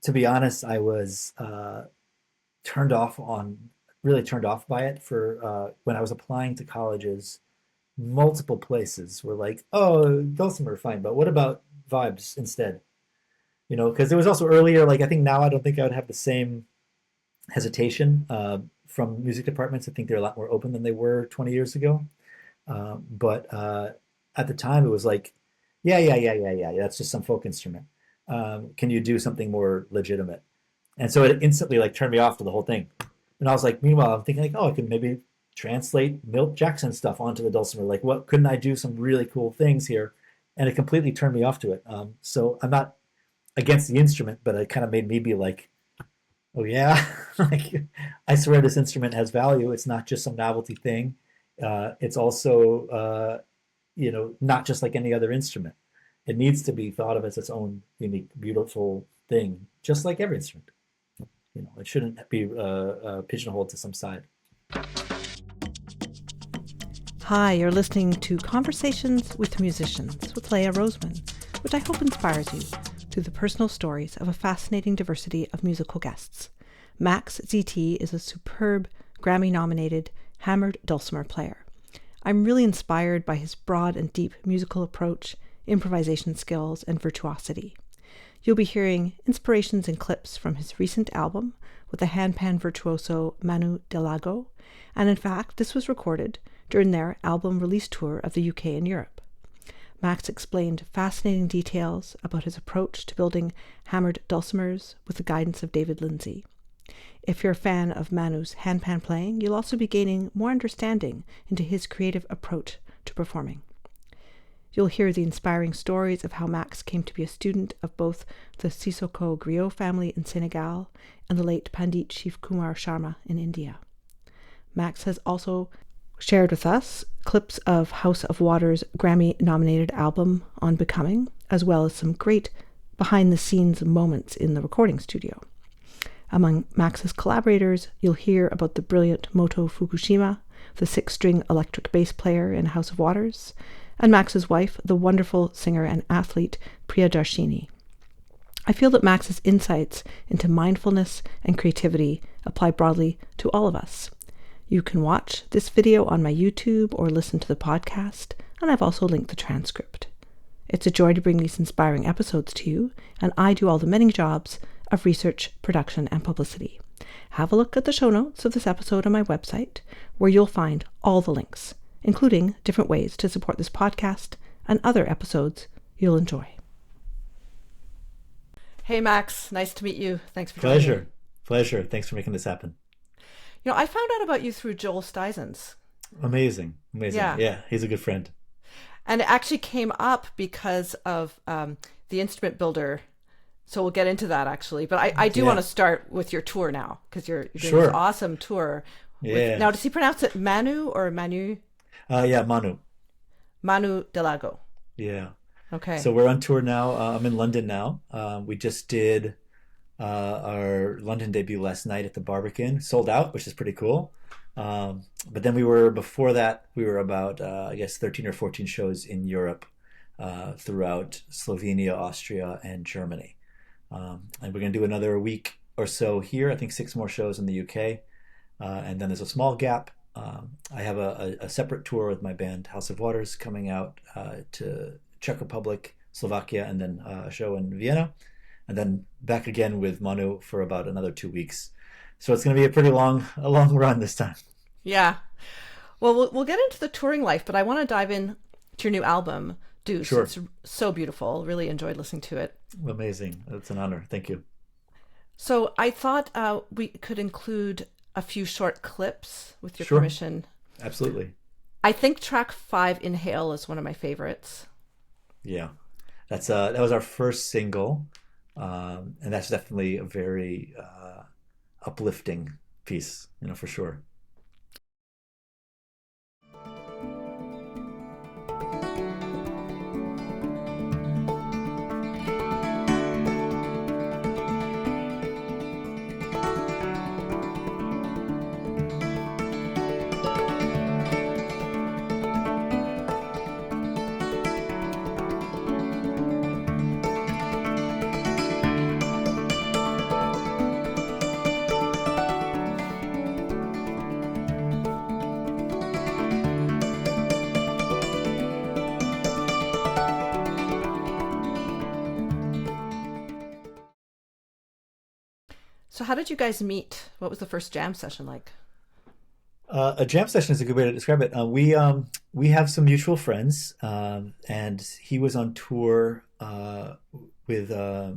To be honest, I was turned off on really turned off by it for when I was applying to colleges. Multiple places were like, "Oh, Dulcimer, fine, but what about vibes instead?" Because it was also earlier. Like I think now I don't think I would have the same hesitation from music departments. I think they're a lot more open than they were 20 years ago. But at the time, it was like, yeah, yeah, yeah, yeah, yeah. That's just some folk instrument. Can you do something more legitimate? And so it instantly like turned me off to the whole thing. And I was like, meanwhile, I'm thinking like, oh, I could maybe translate Milt Jackson stuff onto the dulcimer. Like, what couldn't I do some really cool things here? And it completely turned me off to it. So I'm not against the instrument, but it kind of made me be like, oh yeah, like I swear this instrument has value. It's not just some novelty thing. It's also not just like any other instrument. It needs to be thought of as its own unique, beautiful thing, just like every instrument. It shouldn't be pigeonholed to some side. Hi, you're listening to Conversations with Musicians with Leah Roseman, which I hope inspires you through the personal stories of a fascinating diversity of musical guests. Max ZT is a superb Grammy-nominated hammered dulcimer player. I'm really inspired by his broad and deep musical approach, improvisation skills, and virtuosity. You'll be hearing inspirations and clips from his recent album with the handpan virtuoso Manu Delago, and in fact, this was recorded during their album release tour of the UK and Europe. Max explained fascinating details about his approach to building hammered dulcimers with the guidance of David Lindsey. If you're a fan of Manu's handpan playing, you'll also be gaining more understanding into his creative approach to performing. You'll hear the inspiring stories of how Max came to be a student of both the Cissoko Griot family in Senegal and the late Pandit Shivkumar Sharma in India. Max has also shared with us clips of House of Water's Grammy-nominated album On Becoming, as well as some great behind-the-scenes moments in the recording studio. Among Max's collaborators, you'll hear about the brilliant Moto Fukushima, the six-string electric bass player in House of Waters, and Max's wife, the wonderful singer and athlete Priya Darshini. I feel that Max's insights into mindfulness and creativity apply broadly to all of us. You can watch this video on my YouTube or listen to the podcast, and I've also linked the transcript. It's a joy to bring these inspiring episodes to you, and I do all the many jobs of research, production, and publicity. Have a look at the show notes of this episode on my website, where you'll find all the links, including different ways to support this podcast and other episodes you'll enjoy. Hey, Max. Nice to meet you. Thanks for joining me. Pleasure. Thanks for making this happen. I found out about you through Joel Stizens. Amazing. Yeah, he's a good friend. And it actually came up because of the instrument builder. So we'll get into that, actually. But I do want to start with your tour now, because you're doing this awesome tour. Yeah. Now, does he pronounce it Manu or Manu? Yeah, Manu. Manu Delago. Yeah. Okay. So we're on tour now. I'm in London now. We just did our London debut last night at the Barbican. Sold out, which is pretty cool. But then before that, we were about, 13 or 14 shows in Europe throughout Slovenia, Austria, and Germany. And we're going to do another week or so here. I think 6 more shows in the UK. And then there's a small gap. I have a separate tour with my band House of Waters coming out to Czech Republic, Slovakia, and then a show in Vienna, and then back again with Manu for about another 2 weeks. So it's going to be a pretty long run this time. Yeah. Well, we'll get into the touring life, but I want to dive in to your new album, Deuce. Sure. It's so beautiful. Really enjoyed listening to it. Amazing. It's an honor. Thank you. So I thought we could include a few short clips with your Sure. permission. Absolutely. I think track 5, Inhale, is one of my favorites. Yeah. That was our first single. And that's definitely a very uplifting piece, for sure. So how did you guys meet? What was the first jam session like? A jam session is a good way to describe it. We have some mutual friends, and he was on tour with I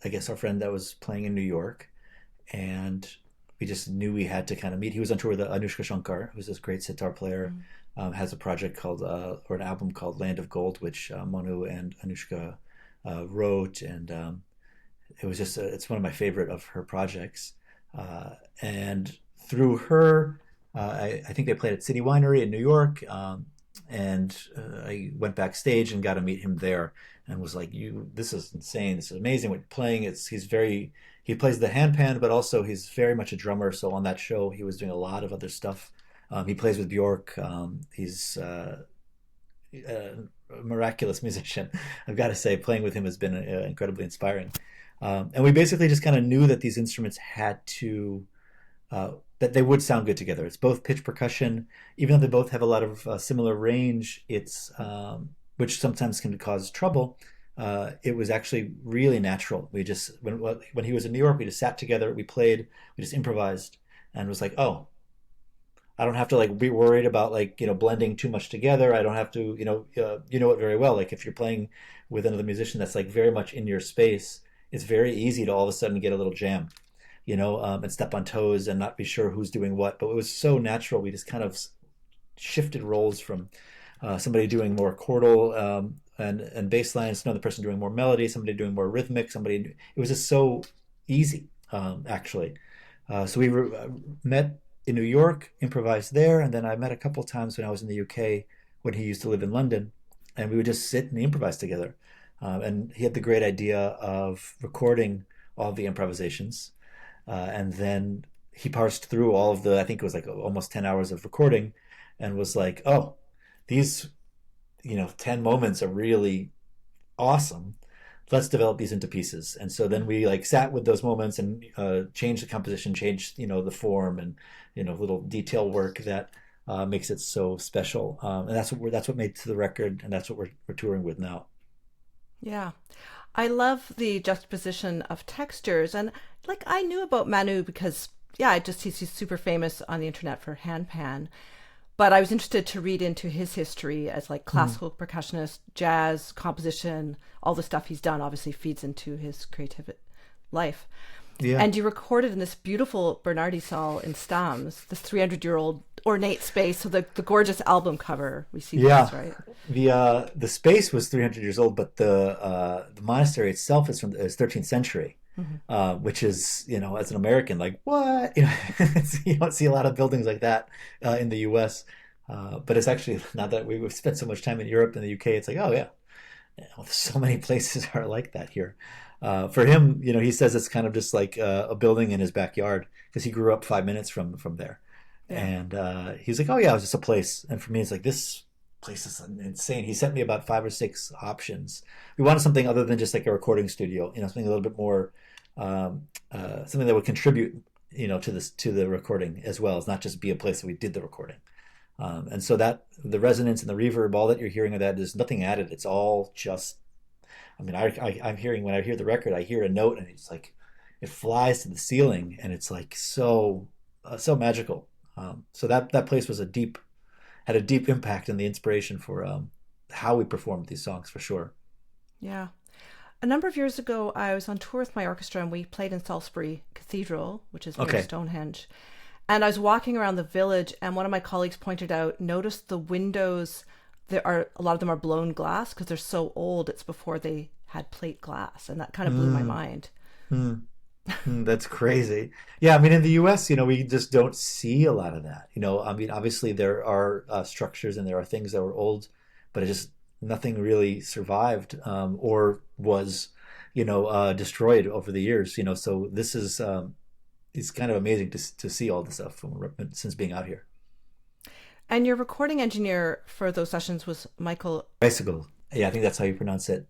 guess our friend that was playing in New York, and we just knew we had to kind of meet. He was on tour with Anushka Shankar, who's this great sitar player. Mm. Has a project called or an album called Land of Gold, which Manu and Anushka wrote, and it was just it's one of my favorite of her projects. And through her, I think they played at City Winery in New York, and I went backstage and got to meet him there, and was like, "You, this is insane! This is amazing! What you're playing! He plays the handpan, but also he's very much a drummer. So on that show, he was doing a lot of other stuff. He plays with Bjork. He's a miraculous musician. I've got to say, playing with him has been incredibly inspiring. And we basically just kind of knew that these instruments had to that they would sound good together. It's both pitch percussion, even though they both have a lot of similar range. It's which sometimes can cause trouble. It was actually really natural. We just when he was in New York, we just sat together, we played, we just improvised, and was like, oh, I don't have to like be worried about like blending too much together. I don't have to you know it very well. Like if you're playing with another musician that's like very much in your space, it's very easy to all of a sudden get a little jam, and step on toes and not be sure who's doing what. But it was so natural. We just kind of shifted roles from somebody doing more chordal and bass lines, another person doing more melody, somebody doing more rhythmic, somebody. It was just so easy, actually. So we met in New York, improvised there, and then I met a couple of times when I was in the UK when he used to live in London, and we would just sit and improvise together. And he had the great idea of recording all the improvisations, and then he parsed through all of the, I think it was like almost 10 hours of recording, and was like, oh, these 10 moments are really awesome. Let's develop these into pieces. And so then we like sat with those moments and changed the composition, changed the form, and little detail work that makes it so special. And that's what made it to the record, and that's what we're touring with now. Yeah. I love the juxtaposition of textures. And like I knew about Manu because, yeah, he's super famous on the internet for handpan. But I was interested to read into his history as like classical percussionist, jazz, composition, all the stuff he's done obviously feeds into his creative life. Yeah. And you recorded in this beautiful Bernardi Saal in Stams, this 300-year-old ornate space. So the gorgeous album cover we see this, right? The space was 300 years old, but the monastery itself is from the 13th century. Which is, as an American, like, what? You don't see a lot of buildings like that in the US. But it's actually, not that we've spent so much time in Europe and the UK, it's like, oh, yeah, well, so many places are like that here. For him, he says it's kind of just like a building in his backyard because he grew up 5 minutes from there. Yeah. And he's like, oh, yeah, it was just a place. And for me, it's like, this place is insane. He sent me about 5 or 6 options. We wanted something other than just like a recording studio, something a little bit more something that would contribute, to the recording as well as not just be a place that we did the recording. And so that the resonance and the reverb, all that you're hearing of that, there's nothing added. It's all just, I mean, I'm hearing, when I hear the record, I hear a note and it's like, it flies to the ceiling and it's like so magical. So that place had a deep impact in the inspiration for how we performed these songs, for sure. Yeah. A number of years ago, I was on tour with my orchestra and we played in Salisbury Cathedral, which is near Stonehenge. And I was walking around the village and one of my colleagues pointed out, notice the windows, a lot of them are blown glass because they're so old. It's before they had plate glass. And that kind of blew my mind. That's crazy. Yeah, I mean, in the US, we just don't see a lot of that. I mean, obviously there are structures and there are things that were old, but nothing really survived or was, destroyed over the years. So this is it's kind of amazing to see all this stuff since being out here. And your recording engineer for those sessions was Michael Bicycle. Yeah, I think that's how you pronounce it.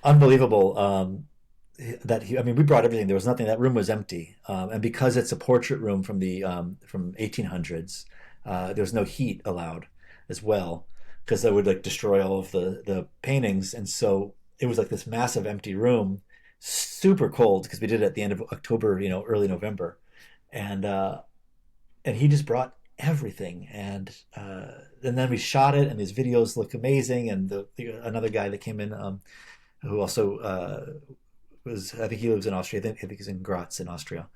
Unbelievable. I mean, we brought everything. There was nothing. That room was empty, and because it's a portrait room from the from 1800s, there was no heat allowed as well, because that would like destroy all of the paintings. And so it was like this massive empty room. super cold because we did it at the end of October, early November, and he just brought everything, and then we shot it, and these videos look amazing. And another guy that came in, who also I think he lives in Austria. I think he's in Graz in Austria,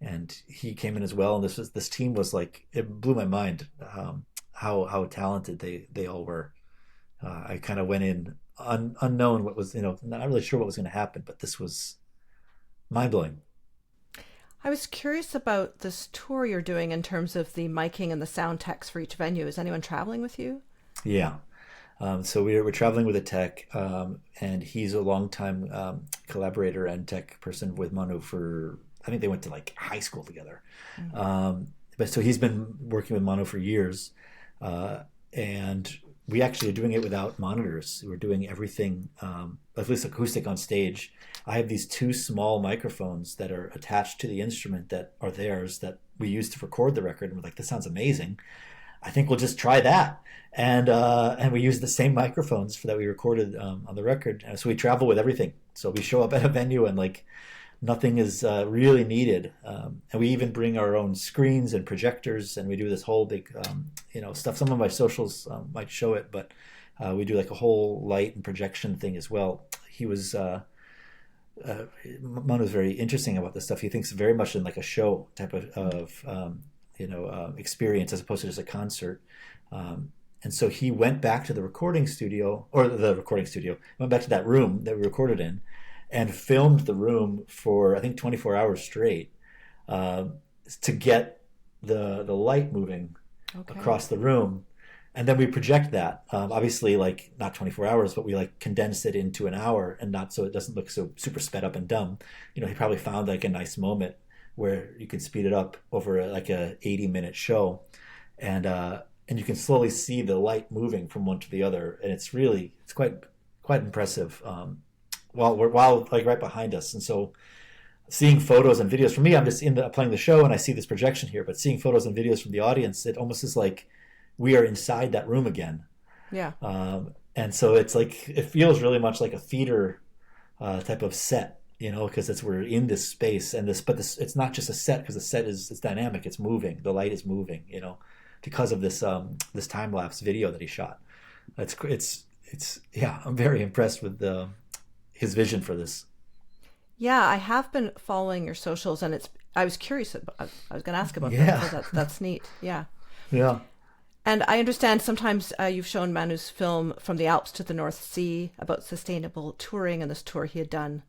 and he came in as well. And this team was like, it blew my mind, how talented they all were. I kind of went in unknown what was, not really sure what was going to happen, but this was mind blowing. I was curious about this tour you're doing in terms of the miking and the sound techs for each venue. Is anyone traveling with you? Yeah. So we're traveling with a tech, and he's a longtime collaborator and tech person with Manu for, I think they went to like high school together. Mm-hmm. But so he's been working with Manu for years, and we actually are doing it without monitors. We're doing everything, at least acoustic on stage. I have these two small microphones that are attached to the instrument that are theirs that we use to record the record. And we're like, this sounds amazing. I think we'll just try that. And we use the same microphones that we recorded on the record. And so we travel with everything. So we show up at a venue and like nothing is really needed. And we even bring our own screens and projectors, and we do this whole big, stuff. Some of my socials might show it, but we do like a whole light and projection thing as well. He was, Manu's very interesting about this stuff. He thinks very much in like a show type of experience as opposed to just a concert. And so he went back to the recording studio, went back to that room that we recorded in, and filmed the room for I think 24 hours straight, to get the light moving across the room. And then we project that, obviously like not 24 hours, but we like condense it into an hour, and not so it doesn't look so super sped up and dumb. He probably found like a nice moment where you can speed it up over like a 80-minute show, and you can slowly see the light moving from one to the other, and it's quite impressive. While like right behind us, and so seeing photos and videos, for me, I'm just playing the show and I see this projection here, but seeing photos and videos from the audience, it almost is like we are inside that room again. Yeah. And so it's like, it feels really much like a theater type of set, because we're in this space, and it's not just a set, because the set it's dynamic, it's moving, the light is moving, because of this time lapse video that he shot. I'm very impressed with his vision for this. Yeah, I have been following your socials, and I was curious I was going to ask about that, because that's neat. Yeah. Yeah. And I understand sometimes you've shown Manu's film From the Alps to the North Sea about sustainable touring, and this tour he had done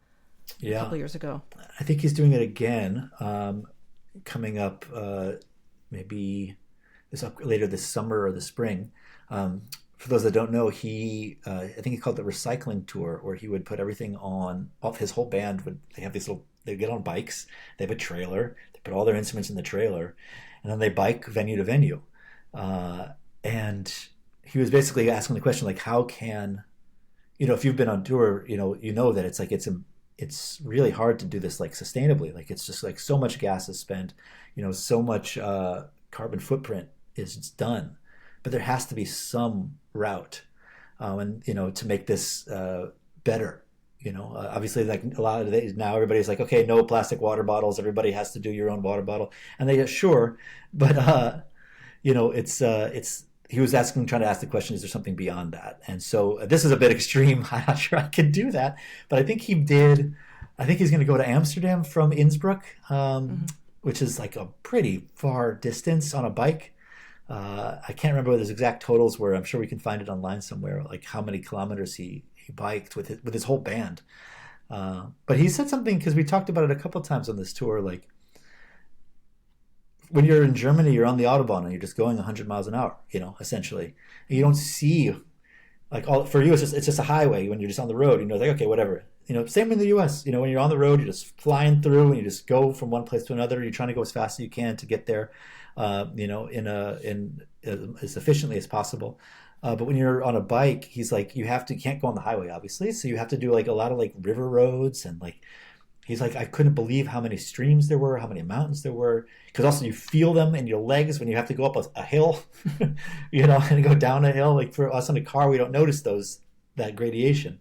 a couple years ago. I think he's doing it again, coming up maybe later this summer or the spring. For those that don't know, I think he called it the recycling tour, where he would put everything on. His whole band they get on bikes, they have a trailer, they put all their instruments in the trailer, and then they bike venue to venue. And he was basically asking the question, like, how can, if you've been on tour, that it's really hard to do this like sustainably. Like, it's just like so much gas is spent, so much carbon footprint is done, but there has to be some route, and to make this better. Obviously, like a lot of days now, everybody's like, okay, no plastic water bottles. Everybody has to do your own water bottle, and they sure, but he was trying to ask the question, is there something beyond that? And so this is a bit extreme. I'm not sure I could do that, but I think he did. I think he's going to go to Amsterdam from Innsbruck, which is like a pretty far distance on a bike. I can't remember what his exact totals were. I'm sure we can find it online somewhere, like how many kilometers he biked with his whole band. But he said something, because we talked about it a couple of times on this tour, like, when you're in Germany, you're on the Autobahn and you're just going 100 miles an hour, essentially. And you don't see, like, for you, it's just a highway when you're just on the road. Like, okay, whatever. Same in the U.S. When you're on the road, you're just flying through and you just go from one place to another. You're trying to go as fast as you can to get there, in as efficiently as possible. But when you're on a bike, he's like, you can't go on the highway, obviously. So you have to do like a lot of like river roads, and like, he's like, I couldn't believe how many streams there were, how many mountains there were. Because also you feel them in your legs when you have to go up a hill, and go down a hill. Like, for us in a car, we don't notice that gradation.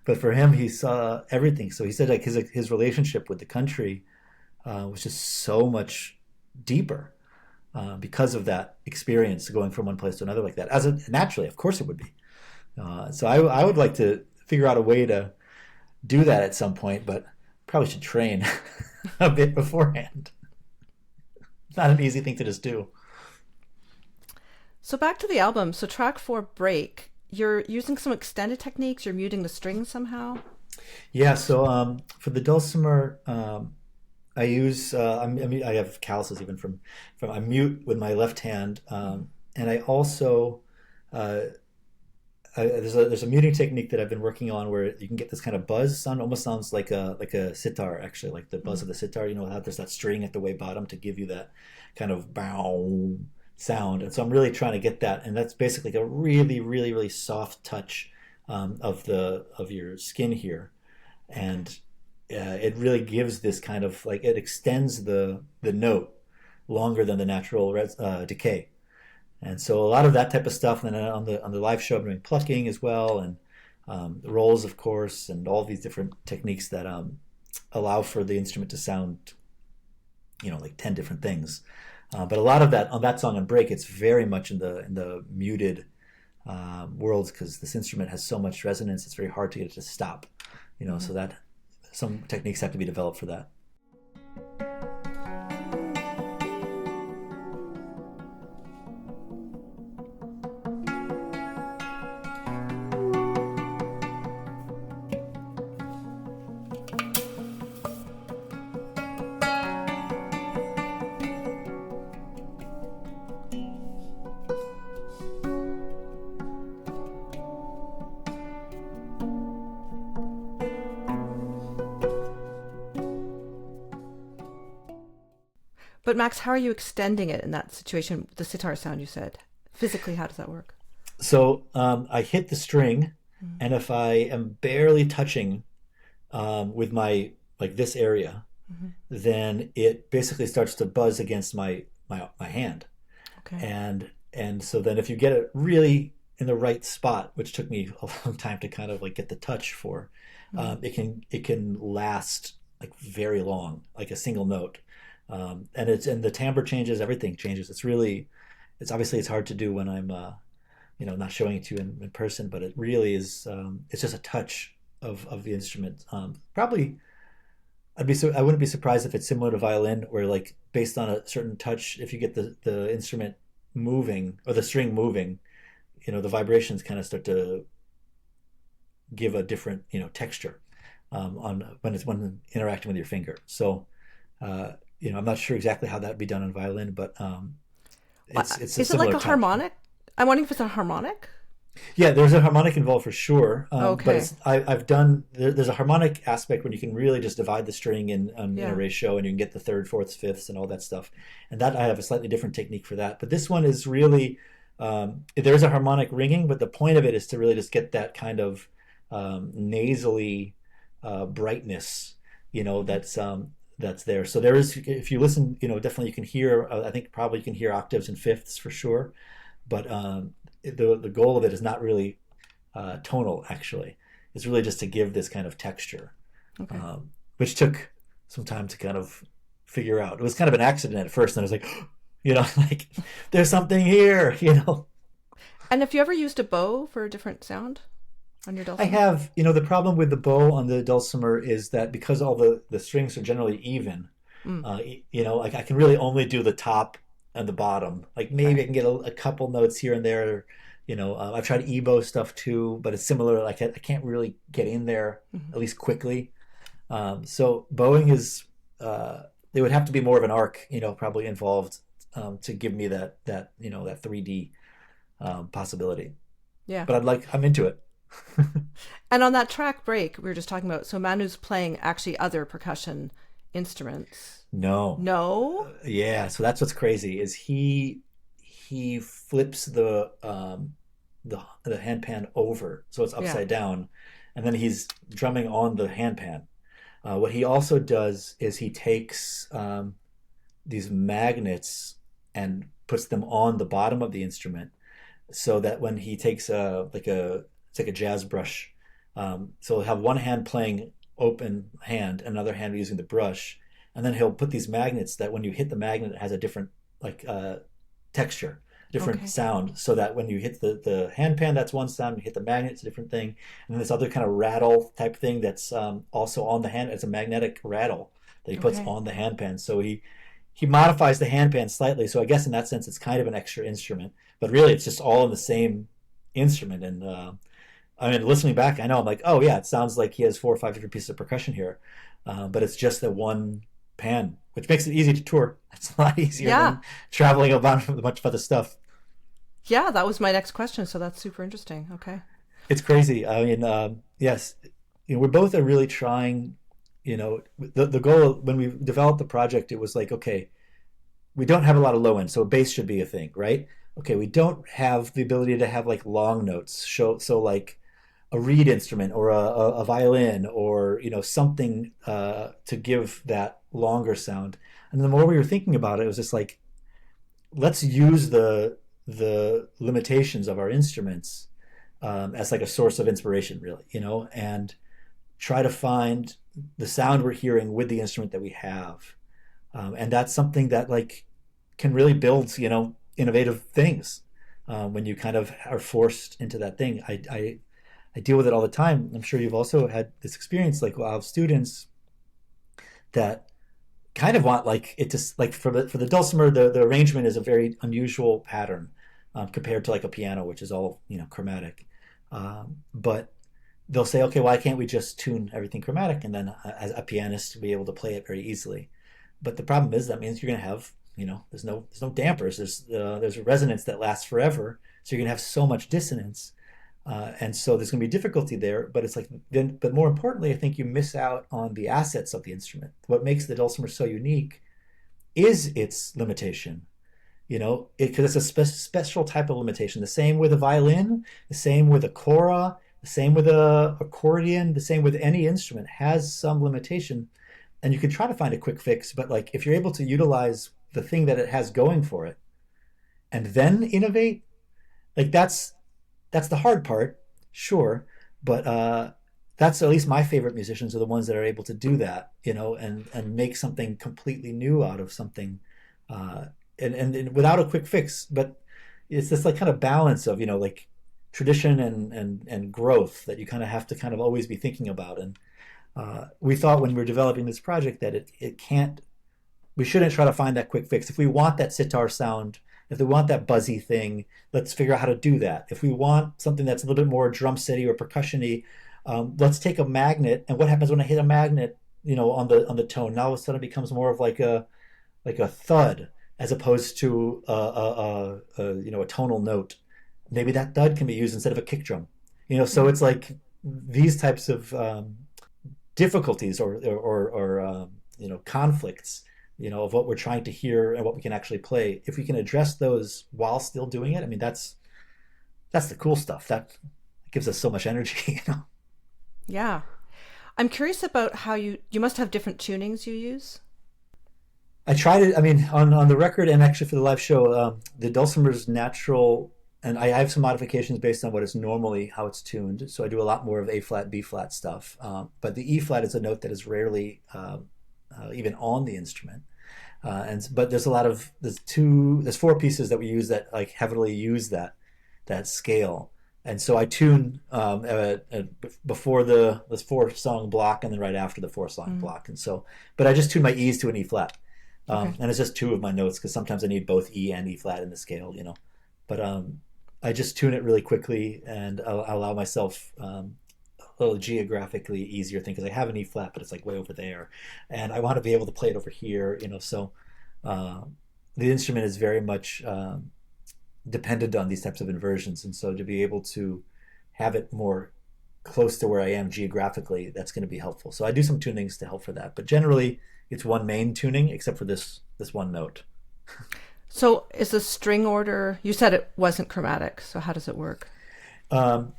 but for him, he saw everything. So he said like his relationship with the country was just so much deeper because of that experience going from one place to another like that. Naturally, of course, it would be. So I would like to figure out a way to do that at some point, but probably should train a bit beforehand. It's not an easy thing to just do. So back to the album. So track 4, Break. You're using some extended techniques. You're muting the strings somehow. Yeah. So for the dulcimer, I use I have calluses even from I mute with my left hand, and I also there's a muting technique that I've been working on where you can get this kind of buzz sound. Almost sounds like a sitar, actually, like the buzz of the sitar. You know how there's that string at the way bottom to give you that kind of bow sound. And so I'm really trying to get that, and that's basically a really, really, really soft touch of your skin here, and it really gives this kind of like it extends the note longer than the natural decay. And so a lot of that type of stuff. And then on the live show, I'm doing plucking as well, and the rolls, of course, and all these different techniques that allow for the instrument to sound, like 10 different things. But a lot of that on that song on Break, it's very much in the muted worlds because this instrument has so much resonance. It's very hard to get it to stop, so that some techniques have to be developed for that. But Max, how are you extending it in that situation? The sitar sound you said. Physically, how does that work? So I hit the string, and if I am barely touching with my like this area, then it basically starts to buzz against my hand. Okay. And so then if you get it really in the right spot, which took me a long time to kind of like get the touch for, it can last like very long, like a single note. And the timbre changes, everything changes. It's obviously it's hard to do when I'm not showing it to you in person, but it really is it's just a touch of the instrument. Probably I wouldn't be surprised if it's similar to violin, where like based on a certain touch, if you get the instrument moving or the string moving, the vibrations kind of start to give a different texture on when interacting with your finger. So I'm not sure exactly how that'd be done on violin, but it's a Is it like a touch. harmonic? I'm wondering if it's a harmonic. Yeah, there's a harmonic involved for sure. Okay. But I've done there's a harmonic aspect when you can really just divide the string in a ratio, and you can get the third, fourths, fifths, and all that stuff. And that I have a slightly different technique for that. But this one is really there is a harmonic ringing, but the point of it is to really just get that kind of nasally brightness, that's there. So there is, if you listen, definitely you can hear. I think probably you can hear octaves and fifths for sure, but the goal of it is not really tonal. Actually, it's really just to give this kind of texture, Okay. Which took some time to kind of figure out. It was kind of an accident at first, and I was like, like there's something here, And have you ever used a bow for a different sound on your dulcimer? I have, the problem with the bow on the dulcimer is that because all the strings are generally even, like I can really only do the top and the bottom. Like maybe I can get a couple notes here and there. I've tried ebow stuff too, but it's similar. Like I can't really get in there, at least quickly. So bowing is, it would have to be more of an arc, probably involved to give me that 3D possibility. Yeah. But I'm into it. And on that track Break we were just talking about, so Manu's playing actually other percussion instruments. No? Yeah, so that's what's crazy is he flips the handpan over so it's upside down, and then he's drumming on the handpan. What he also does is he takes these magnets and puts them on the bottom of the instrument, so that when he takes it's like a jazz brush So he'll have one hand playing open hand, another hand using the brush, and then he'll put these magnets that when you hit the magnet, it has a different like texture, different Okay. sound, so that when you hit the handpan, that's one sound. You hit the magnet, it's a different thing. And then this other kind of rattle type thing that's also on the hand. It's a magnetic rattle that he puts Okay. on the handpan. So he modifies the handpan slightly. So I guess in that sense, it's kind of an extra instrument, but really it's just all in the same instrument. And I mean, listening back, I know I'm like, oh yeah, it sounds like he has 4 or 5 different pieces of percussion here, but it's just the one pan, which makes it easy to tour. It's a lot easier Yeah. than traveling about a bunch of other stuff. Yeah, that was my next question. So that's super interesting. Okay. It's crazy. I mean, yes, we're both are really trying. The goal when we developed the project, it was like, okay, we don't have a lot of low end, so a bass should be a thing, right? Okay, we don't have the ability to have like long notes, so like a reed instrument or a violin or something to give that longer sound. And the more we were thinking about it, it was just like, let's use the limitations of our instruments as like a source of inspiration, really, and try to find the sound we're hearing with the instrument that we have. And that's something that like can really build, innovative things when you kind of are forced into that thing. I deal with it all the time. I'm sure you've also had this experience. Like, I'll have students that kind of want like it to like for the dulcimer, the arrangement is a very unusual pattern compared to like a piano, which is all chromatic. But they'll say, okay, why can't we just tune everything chromatic and then as a pianist be able to play it very easily? But the problem is that means you're going to have there's no dampers. There's a resonance that lasts forever, so you're going to have so much dissonance. And so there's going to be difficulty there, but it's like then. But more importantly, I think you miss out on the assets of the instrument. What makes the dulcimer so unique is its limitation. Because it's a special type of limitation. The same with a violin, the same with a kora, the same with a accordion, the same with any instrument has some limitation, and you can try to find a quick fix. But like if you're able to utilize the thing that it has going for it, and then innovate, like that's the hard part, sure, but that's at least my favorite musicians are the ones that are able to do that, and make something completely new out of something, and without a quick fix. But it's this like kind of balance of like tradition and growth that you kind of have to kind of always be thinking about. And we thought when we were developing this project that it can't we shouldn't try to find that quick fix. If we want that sitar sound, if we want that buzzy thing, let's figure out how to do that. If we want something that's a little bit more drum setty or percussion-y, let's take a magnet. And what happens when I hit a magnet, on the tone? Now all of a sudden it becomes more of like a thud as opposed to a tonal note. Maybe that thud can be used instead of a kick drum. So Mm. it's like these types of difficulties or conflicts, of what we're trying to hear and what we can actually play. If we can address those while still doing it, I mean, that's the cool stuff. That gives us so much energy. Yeah. I'm curious about how you must have different tunings you use. I tried it. I mean, on the record and actually for the live show, the dulcimer's natural, and I have some modifications based on what is normally how it's tuned. So I do a lot more of A flat, B flat stuff. But the E flat is a note that is rarely even on the instrument. But there's 4 pieces that we use that like heavily use that scale. And so I tune before this 4 song block and then right after the 4 song Mm. block. And so, but I just tune my E's to an E flat. Okay. And it's just 2 of my notes because sometimes I need both E and E flat in the scale. But I just tune it really quickly and I'll allow myself a little geographically easier thing because I have an E flat, but it's like way over there, and I want to be able to play it over here. So uh, the instrument is very much dependent on these types of inversions, and so to be able to have it more close to where I am geographically, that's going to be helpful. So I do some tunings to help for that, but generally it's one main tuning except for this one note. So is the string order, you said it wasn't chromatic, so how does it work? Um,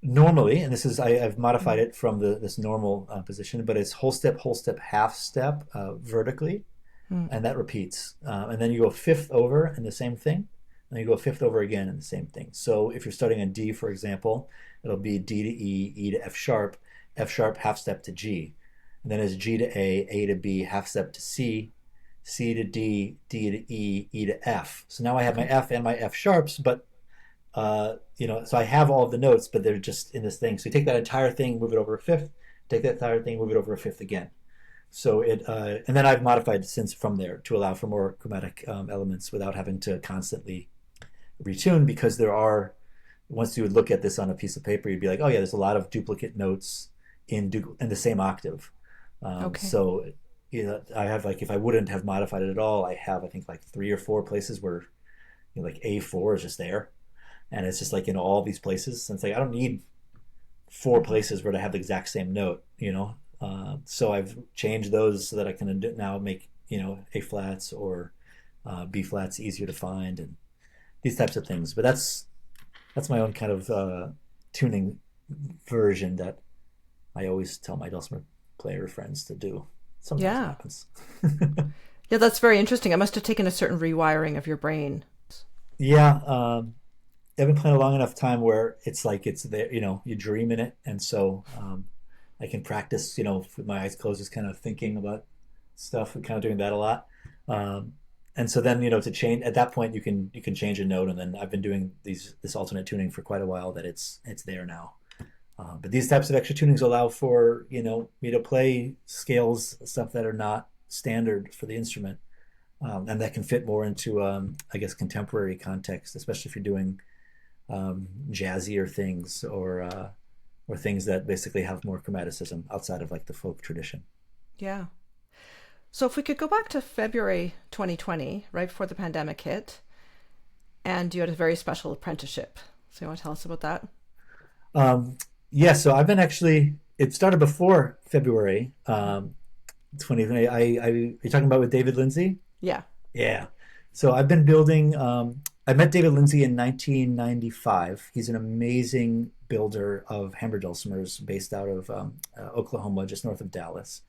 Normally, and I've modified Mm. it from this normal position, but it's whole step, half step vertically, Mm. and that repeats. And then you go fifth over in the same thing, and you go fifth over again in the same thing. So if you're starting on D, for example, it'll be D to E, E to F sharp half step to G. And then it's G to A to B, half step to C, C to D, D to E, E to F. So now I have my Okay. F and my F sharps, but so I have all of the notes, but they're just in this thing. So you take that entire thing, move it over a fifth, take that entire thing, move it over a fifth again. So and then I've modified since from there to allow for more chromatic elements without having to constantly retune, because once you would look at this on a piece of paper, you'd be like, oh yeah, there's a lot of duplicate notes in the same octave. Okay. So I have, like, if I wouldn't have modified it at all, I have, I think, like 3 or 4 places where like A4 is just there, and it's just like in all these places. And it's like I don't need 4 places where I have the exact same note. So I've changed those so that I can now make A flats or B flats easier to find, and these types of things. But that's my own kind of tuning version that I always tell my dulcimer player friends to do. Sometimes it Yeah. happens. Yeah, that's very interesting. It must have taken a certain rewiring of your brain. Yeah, I've been playing a long enough time where it's like it's there. You dream in it, and so I can practice. With my eyes closed, just kind of thinking about stuff and kind of doing that a lot. Um, and so then to change at that point, you can change a note, and then I've been doing this alternate tuning for quite a while that it's there now. But these types of extra tunings allow for me to play scales, stuff that are not standard for the instrument, and that can fit more into I guess contemporary context, especially if you're doing jazzier things, or things that basically have more chromaticism outside of like the folk tradition. Yeah. So if we could go back to February 2020, right before the pandemic hit, and you had a very special apprenticeship. So you want to tell us about that? Um, yeah, so I've been actually. It started before February 2020. You're talking about with David Lindsey? Yeah. Yeah. So I've been building. I met David Lindsey in 1995. He's an amazing builder of hammer dulcimers based out of Oklahoma, just north of Dallas.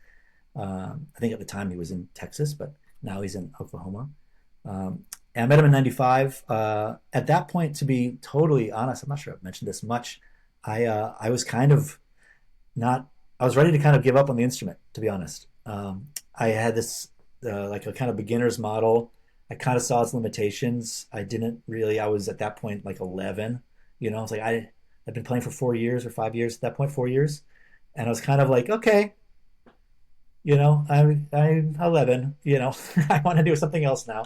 I think at the time he was in Texas, but now he's in Oklahoma. And I met him in '95. At that point, to be totally honest, I'm not sure I've mentioned this much. I was kind of not. I was ready to kind of give up on the instrument, to be honest. I had this like a kind of beginner's model. I kind of saw its limitations. I didn't really. I was at that point like 11. I was like I've been playing for 4 years or 5 years at that point, 4 years, and I was kind of like, okay, I'm 11. I want to do something else now.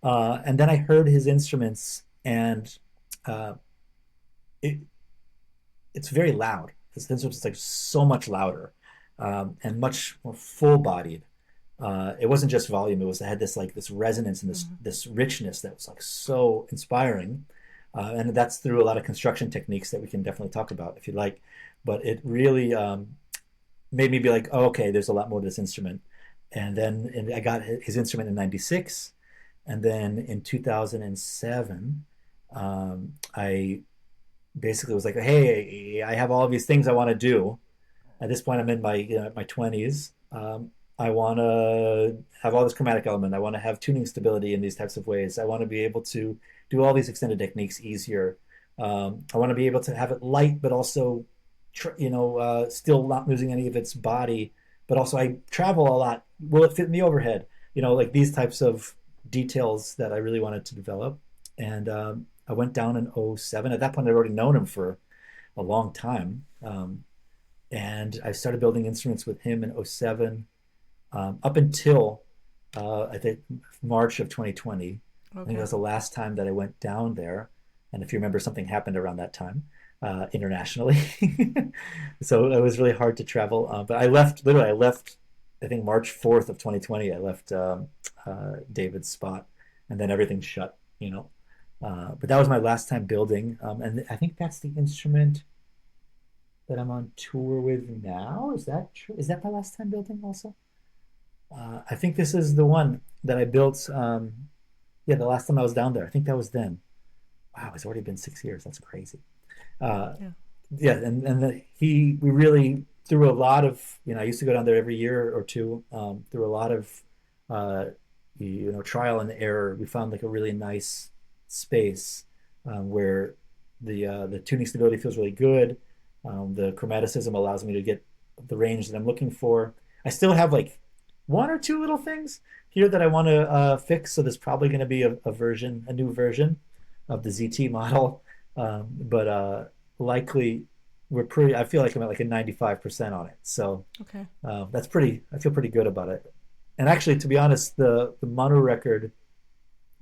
And then I heard his instruments, and uh, it it's very loud. His instruments is like so much louder, and much more full bodied. It wasn't just volume; it had this resonance and this Mm-hmm. this richness that was like so inspiring. And that's through a lot of construction techniques that we can definitely talk about if you'd like. But it really made me be like, oh, okay, there's a lot more to this instrument. And I got his instrument in '96, and then in 2007, I basically was like, hey, I have all of these things I want to do. At this point, I'm in my 20s. I want to have all this chromatic element. I want to have tuning stability in these types of ways. I want to be able to do all these extended techniques easier. I want to be able to have it light, but also, still not losing any of its body. But also, I travel a lot. Will it fit in the overhead? Like these types of details that I really wanted to develop. And I went down in '07. At that point, I'd already known him for a long time. And I started building instruments with him in '07, up until I think March of 2020. I think that Okay. was the last time that I went down there. And if you remember, something happened around that time internationally. So it was really hard to travel. But literally, I left, I think March 4th of 2020, I left David's spot, and then everything shut. But that was my last time building. And I think that's the instrument that I'm on tour with now. Is that true? Is that my last time building also? I think this is the one that I built. Yeah, the last time I was down there. I think that was then. Wow, it's already been 6 years. That's crazy. Uh, Yeah. yeah, we really through a lot of I used to go down there every year or two. Through a lot of uh, trial and error, we found like a really nice space where the tuning stability feels really good. The chromaticism allows me to get the range that I'm looking for. I still have like one or two little things here that I want to fix. So there's probably going to be a new version of the ZT model, but likely I feel like I'm at like a 95% on it. So Okay. that's pretty. I feel pretty good about it. And actually, to be honest, the Manu record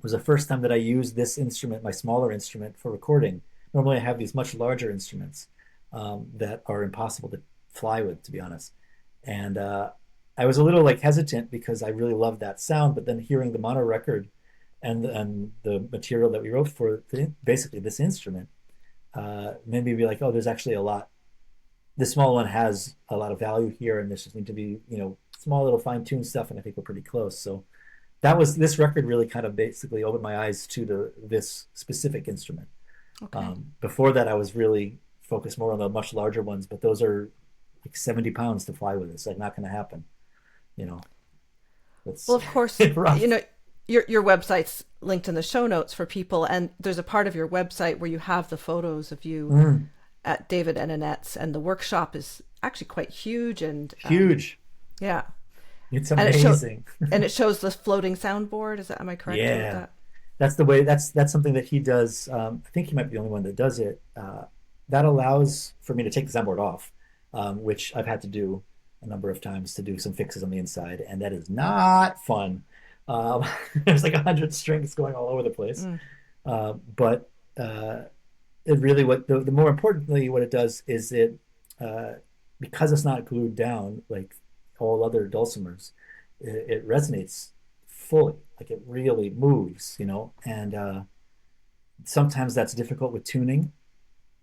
was the first time that I used this instrument, my smaller instrument, for recording. Normally, I have these much larger instruments that are impossible to fly with, to be honest. And I was a little like hesitant because I really loved that sound, but then hearing the mono record and the material that we wrote for basically this instrument made me be like, oh, there's actually a lot. This small one has a lot of value here, and this just need to be, small little fine-tuned stuff, and I think we're pretty close. So this record really kind of basically opened my eyes to this specific instrument. Okay. Before that, I was really focused more on the much larger ones, but those are like 70 pounds to fly with. It's like not going to happen, you know. Well, It's of course, rough. your website's linked in the show notes for people, and there's a part of your website where you have the photos of you Mm, at David and Annette's, and the workshop is actually quite huge, and huge. yeah, It's and amazing. it shows the floating soundboard. Am I correct with Yeah, that? that's the way. That's something that he does. I think he might be the only one that does it. That allows for me to take the soundboard off, which I've had to do a number of times to do some fixes on the inside, and that is not fun. Um, there's like 100 strings going all over the place. Mm. But it really what the more importantly what it does is uh, because it's not glued down like all other dulcimers, it resonates fully, like it really moves, and sometimes that's difficult with tuning.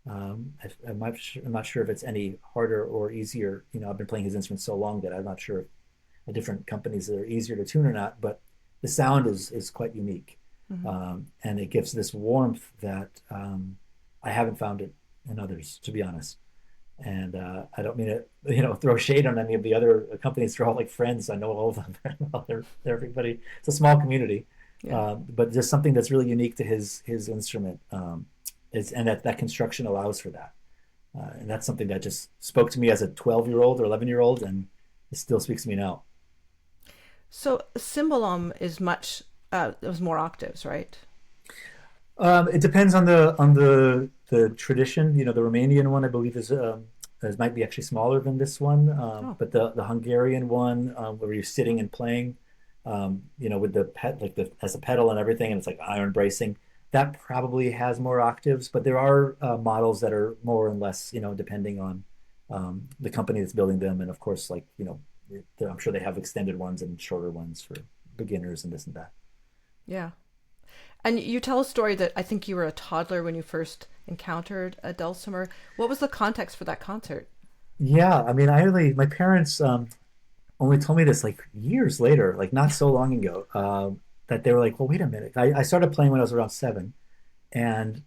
I'm not sure if it's any harder or easier. I've been playing his instrument so long that I'm not sure if the different companies that are easier to tune or not, but the sound is quite unique. Hmm. And it gives this warmth that I haven't found it in others, to be honest. And I don't mean to, throw shade on any of the other companies. They're all like friends. I know all of them very well. They're everybody. It's a small community, Yeah. but there's something that's really unique to his instrument, and that construction allows for that. And that's something that just spoke to me as a 12-year-old or 11-year-old, and it still speaks to me now. So cymbalum is much. It was more octaves, right? It depends on the tradition. The Romanian one, I believe, might be actually smaller than this one. Oh, But the Hungarian one, where you're sitting and playing, with the as a pedal and everything, and it's like iron bracing. That probably has more octaves, but there are models that are more and less, depending on the company that's building them, and of course, like I'm sure they have extended ones and shorter ones for beginners and this and that. yeah. And you tell a story that I think you were a toddler when you first encountered a dulcimer. What was the context for that concert? Yeah, I mean, my parents only told me this like years later, like not so long ago, that they were like, well, wait a minute. I started playing when I was around 7, and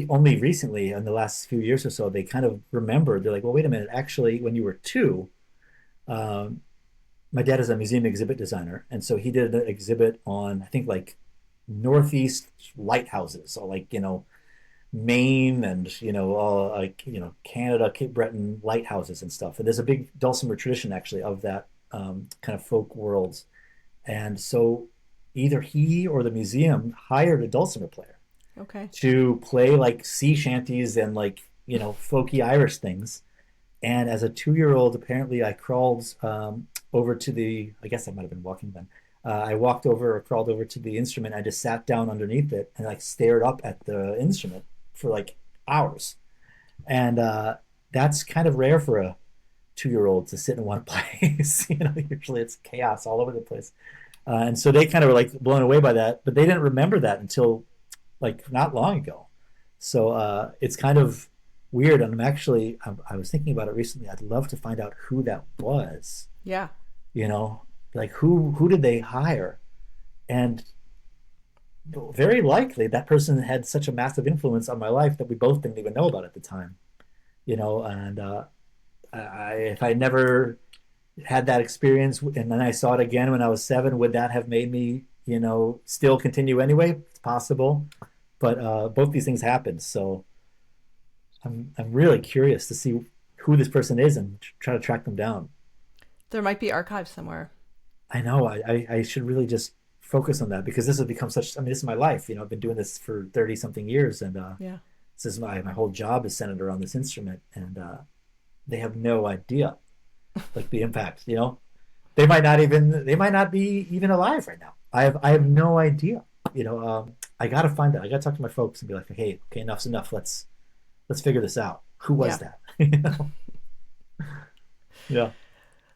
only recently, in the last few years or so, they kind of remembered. They're like, well, wait a minute. Actually, when you were 2, um, my dad is a museum exhibit designer, and so he did an exhibit on, I think, like Northeast lighthouses, or like Maine and all like Canada, Cape Breton lighthouses and stuff. And there's a big dulcimer tradition actually of that kind of folk worlds. And so either he or the museum hired a dulcimer player Okay. to play like sea shanties and like folky Irish things. And as a 2-year-old, apparently I crawled over to I guess I might have been walking then. I walked over or crawled over to the instrument. I just sat down underneath it and like stared up at the instrument for like hours. And that's kind of rare for a 2-year-old to sit in one place. Usually it's chaos all over the place. And so they kind of were like blown away by that, but they didn't remember that until like not long ago. So it's kind of weird. And I was thinking about it recently. I'd love to find out who that was. Yeah. You know, like who did they hire? And very likely that person had such a massive influence on my life that we both didn't even know about at the time. And if I never had that experience and then I saw it again when I was 7, would that have made me, still continue anyway? It's possible, but both these things happened. So I'm really curious to see who this person is and try to track them down. There might be archives somewhere. I know I should really just focus on that because this has become such. I mean, this is my life. I've been doing this for 30 something years, and Yeah. this is my whole job is centered around this instrument, and they have no idea like the impact. They might not be even alive right now. I have no idea. I got to find out. I got to talk to my folks and be like, hey, okay, enough's enough. Let's figure this out. Who was Yeah. that? Yeah.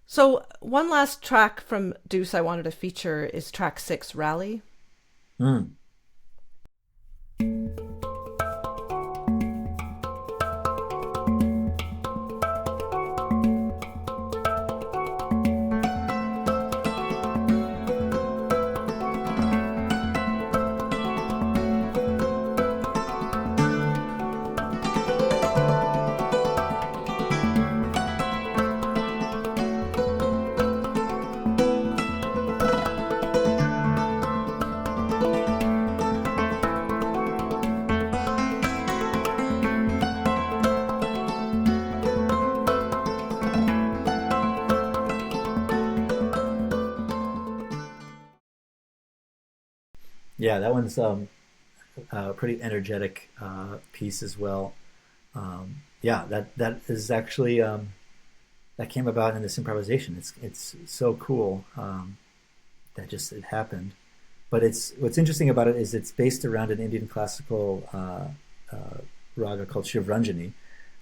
So one last track from Deuce I wanted to feature is track 6, Rally. Mm. Yeah, that one's a pretty energetic piece as well. Yeah, that is actually that came about in this improvisation. It's so cool that just it happened. But it's what's interesting about it is it's based around an Indian classical raga called Shivranjani,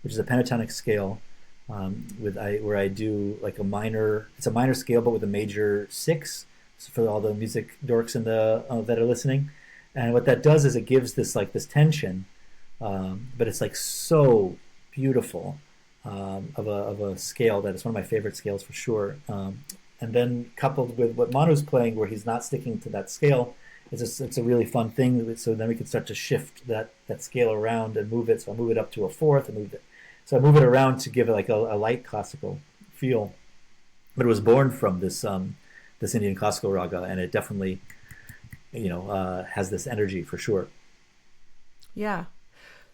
which is a pentatonic scale where I do like a minor. It's a minor scale, but with a major six. So for all the music dorks in the that are listening, and what that does is it gives this tension, but it's like so beautiful of a scale that it's one of my favorite scales for sure. And then coupled with what Manu's playing, where he's not sticking to that scale, it's a really fun thing. So then we can start to shift that scale around and move it. So I move it up to a fourth and move it. So I move it around to give it like a light classical feel. But it was born from this Indian classical raga, and it definitely has this energy for sure. Yeah.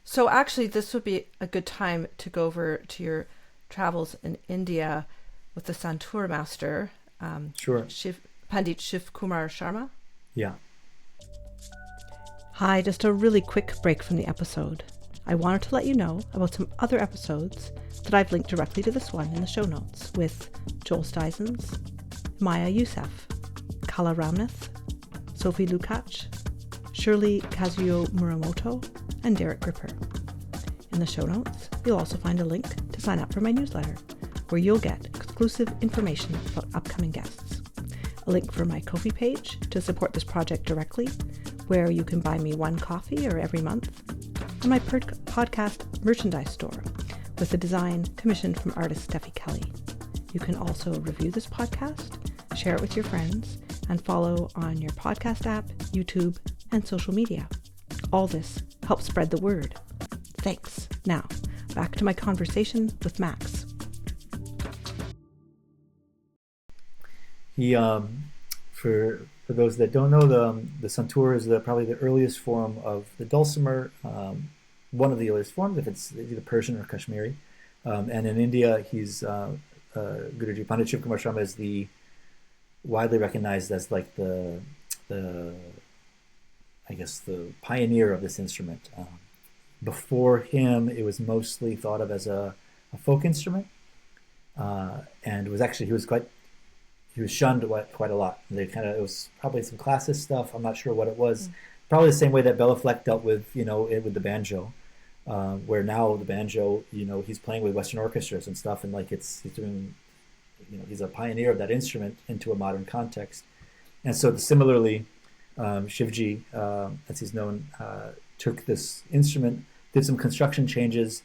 So actually, this would be a good time to go over to your travels in India with the Santoor master, Sure. Pandit Shivkumar Sharma. Yeah. Hi, just a really quick break from the episode. I wanted to let you know about some other episodes that I've linked directly to this one in the show notes with Joel Stizens, Maya Youssef, Kala Ramnath, Sophie Lukács, Shirley Kazuyo Muramoto, and Derek Gripper. In the show notes, you'll also find a link to sign up for my newsletter, where you'll get exclusive information about upcoming guests, a link for my Ko-fi page to support this project directly, where you can buy me one coffee or every month, and my podcast merchandise store with a design commissioned from artist Steffi Kelly. You can also review this podcast, share it with your friends, and follow on your podcast app, YouTube, and social media. All this helps spread the word. Thanks. Now, back to my conversation with Max. He, for those that don't know, the santoor is probably the earliest form of the dulcimer, one of the earliest forms, if it's either Persian or Kashmiri. And in India, he's Guruji Pandit Shivkumar Sharma is the widely recognized as like the I guess the pioneer of this instrument. Before him, it was mostly thought of as a folk instrument, and it was actually he was shunned quite a lot. It was probably some classist stuff. I'm not sure what it was. Probably the same way that Bela Fleck dealt with with the banjo, where now the banjo he's playing with Western orchestras and stuff, and like he's doing he's a pioneer of that instrument into a modern context. And so similarly, Shivji, as he's known, took this instrument, did some construction changes,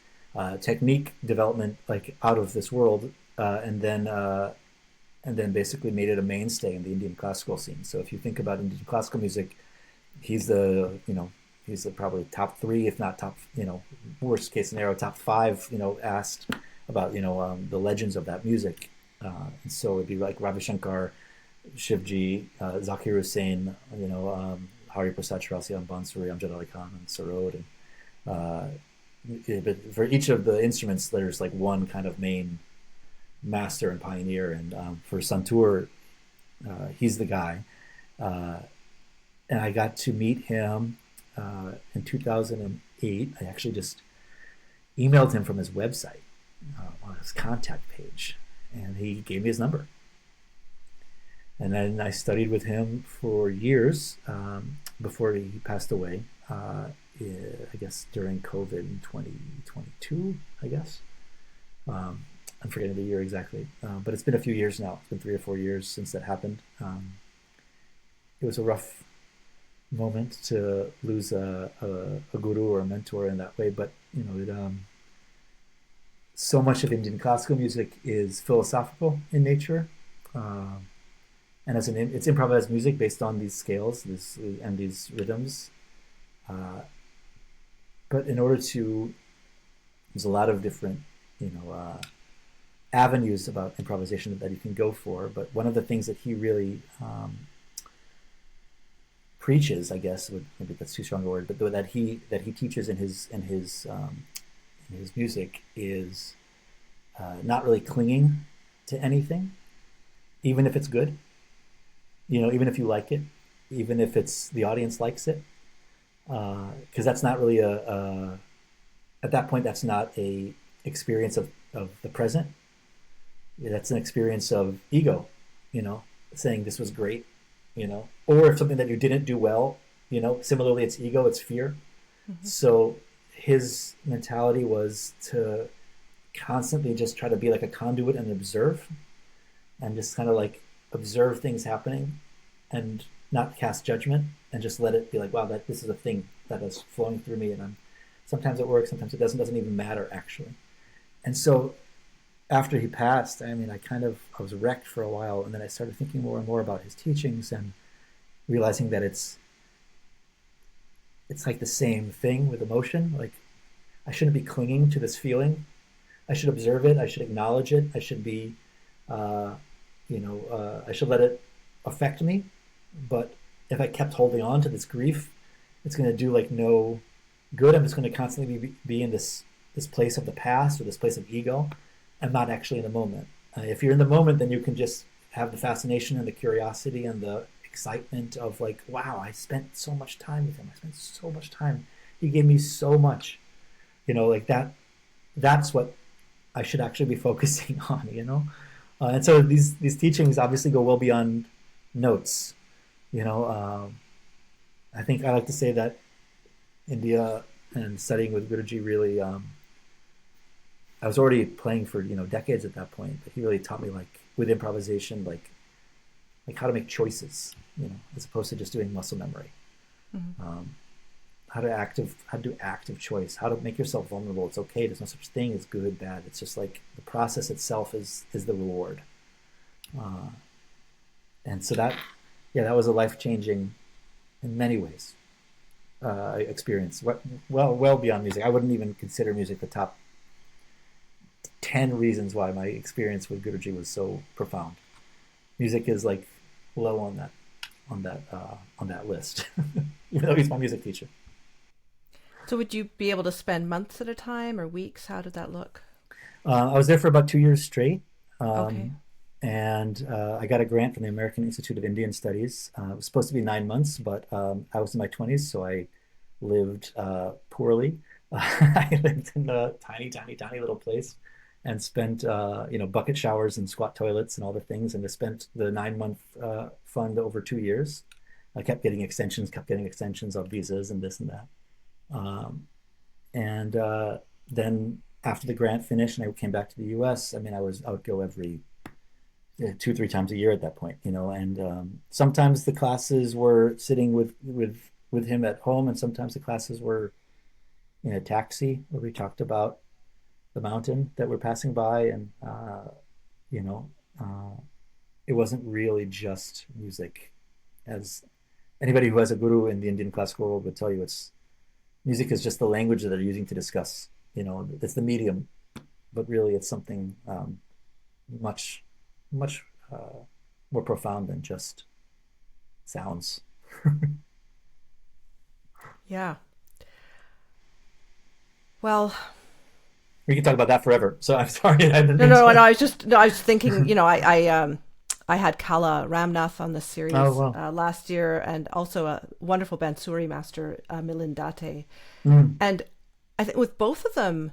technique development like out of this world, and then basically made it a mainstay in the Indian classical scene. So if you think about Indian classical music, he's he's the probably top three, if not top, worst case scenario, top five, asked about, the legends of that music. And so it'd be like Ravi Shankar, Shivji, Zakir Hussain, Hari Prasad Chaurasiya, Bansuri, Amjad Ali Khan, and Sarod, but for each of the instruments, there's like one kind of main master and pioneer. And for Santur, he's the guy. Uh, and I got to meet him in 2008. I actually just emailed him from his website on his contact page, and he gave me his number. And then I studied with him for years before he passed away. I guess during COVID in 2022, I guess. I'm forgetting the year exactly, but it's been a few years now. It's been 3 or 4 years since that happened. It was a rough moment to lose a guru or a mentor in that way, but so much of Indian classical music is philosophical in nature, and it's improvised music based on these scales, and these rhythms. But in order to, there's a lot of different, avenues about improvisation that you can go for. But one of the things that he really preaches, I guess, maybe that's too strong a word, but that he teaches in his music is not really clinging to anything, even if it's good. Even if you like it, even if the audience likes it, because that's not really at that point, that's not a experience of the present. That's an experience of ego, saying this was great, or if something that you didn't do well, similarly, it's ego, it's fear. Mm-hmm. So his mentality was to constantly just try to be like a conduit and observe, and just kind of like observe things happening and not cast judgment, and just let it be like, wow, this is a thing that is flowing through me, and sometimes it works, sometimes it doesn't even matter actually. And so after he passed, I was wrecked for a while, and then I started thinking more and more about his teachings and realizing that it's like the same thing with emotion. Like, I shouldn't be clinging to this feeling. I should observe it. I should acknowledge it. I should be, I should let it affect me. But if I kept holding on to this grief, it's going to do like no good. I'm just going to constantly be in this place of the past, or this place of ego. I'm not actually in the moment. If you're in the moment, then you can just have the fascination and the curiosity and the excitement of like, wow, I spent so much time with him. I spent so much time. He gave me so much, like that. That's what I should actually be focusing on, and so these teachings obviously go well beyond notes. I think I like to say that India and studying with Guruji really, I was already playing for decades at that point, but he really taught me, like, with improvisation, like how to make choices, as opposed to just doing muscle memory. Mm-hmm. How to do active choice, how to make yourself vulnerable. It's okay. There's no such thing as good, bad. It's just like the process itself is the reward. And so that was a life-changing, in many ways, experience. Well beyond music. I wouldn't even consider music the top 10 reasons why my experience with Guruji was so profound. Music is like low on that list, even though he's my music teacher. So would you be able to spend months at a time or weeks? How did that look? I was there for about 2 years straight. Okay. And I got a grant from the American Institute of Indian Studies. It was supposed to be 9 months, but I was in my 20s, so I lived poorly. I lived in a tiny, tiny, tiny little place, and spent bucket showers and squat toilets and all the things, and I spent the 9-month fund over 2 years. I kept getting extensions of visas and this and that. Then after the grant finished and I came back to the US, I would go every 2-3 times a year at that point, and sometimes the classes were sitting with him at home, and sometimes the classes were in a taxi where we talked about the mountain that we're passing by, and it wasn't really just music. As anybody who has a guru in the Indian classical world would tell you, music is just the language that they're using to discuss. It's the medium, but really it's something much more profound than just sounds. Yeah. Well, We can talk about that forever. So I'm sorry. I didn't no, mean no, no. to. I was thinking. I had Kala Ramnath on the Oh, series well. last year, and also a wonderful Bansuri master, Milindate. Mm. And I think with both of them,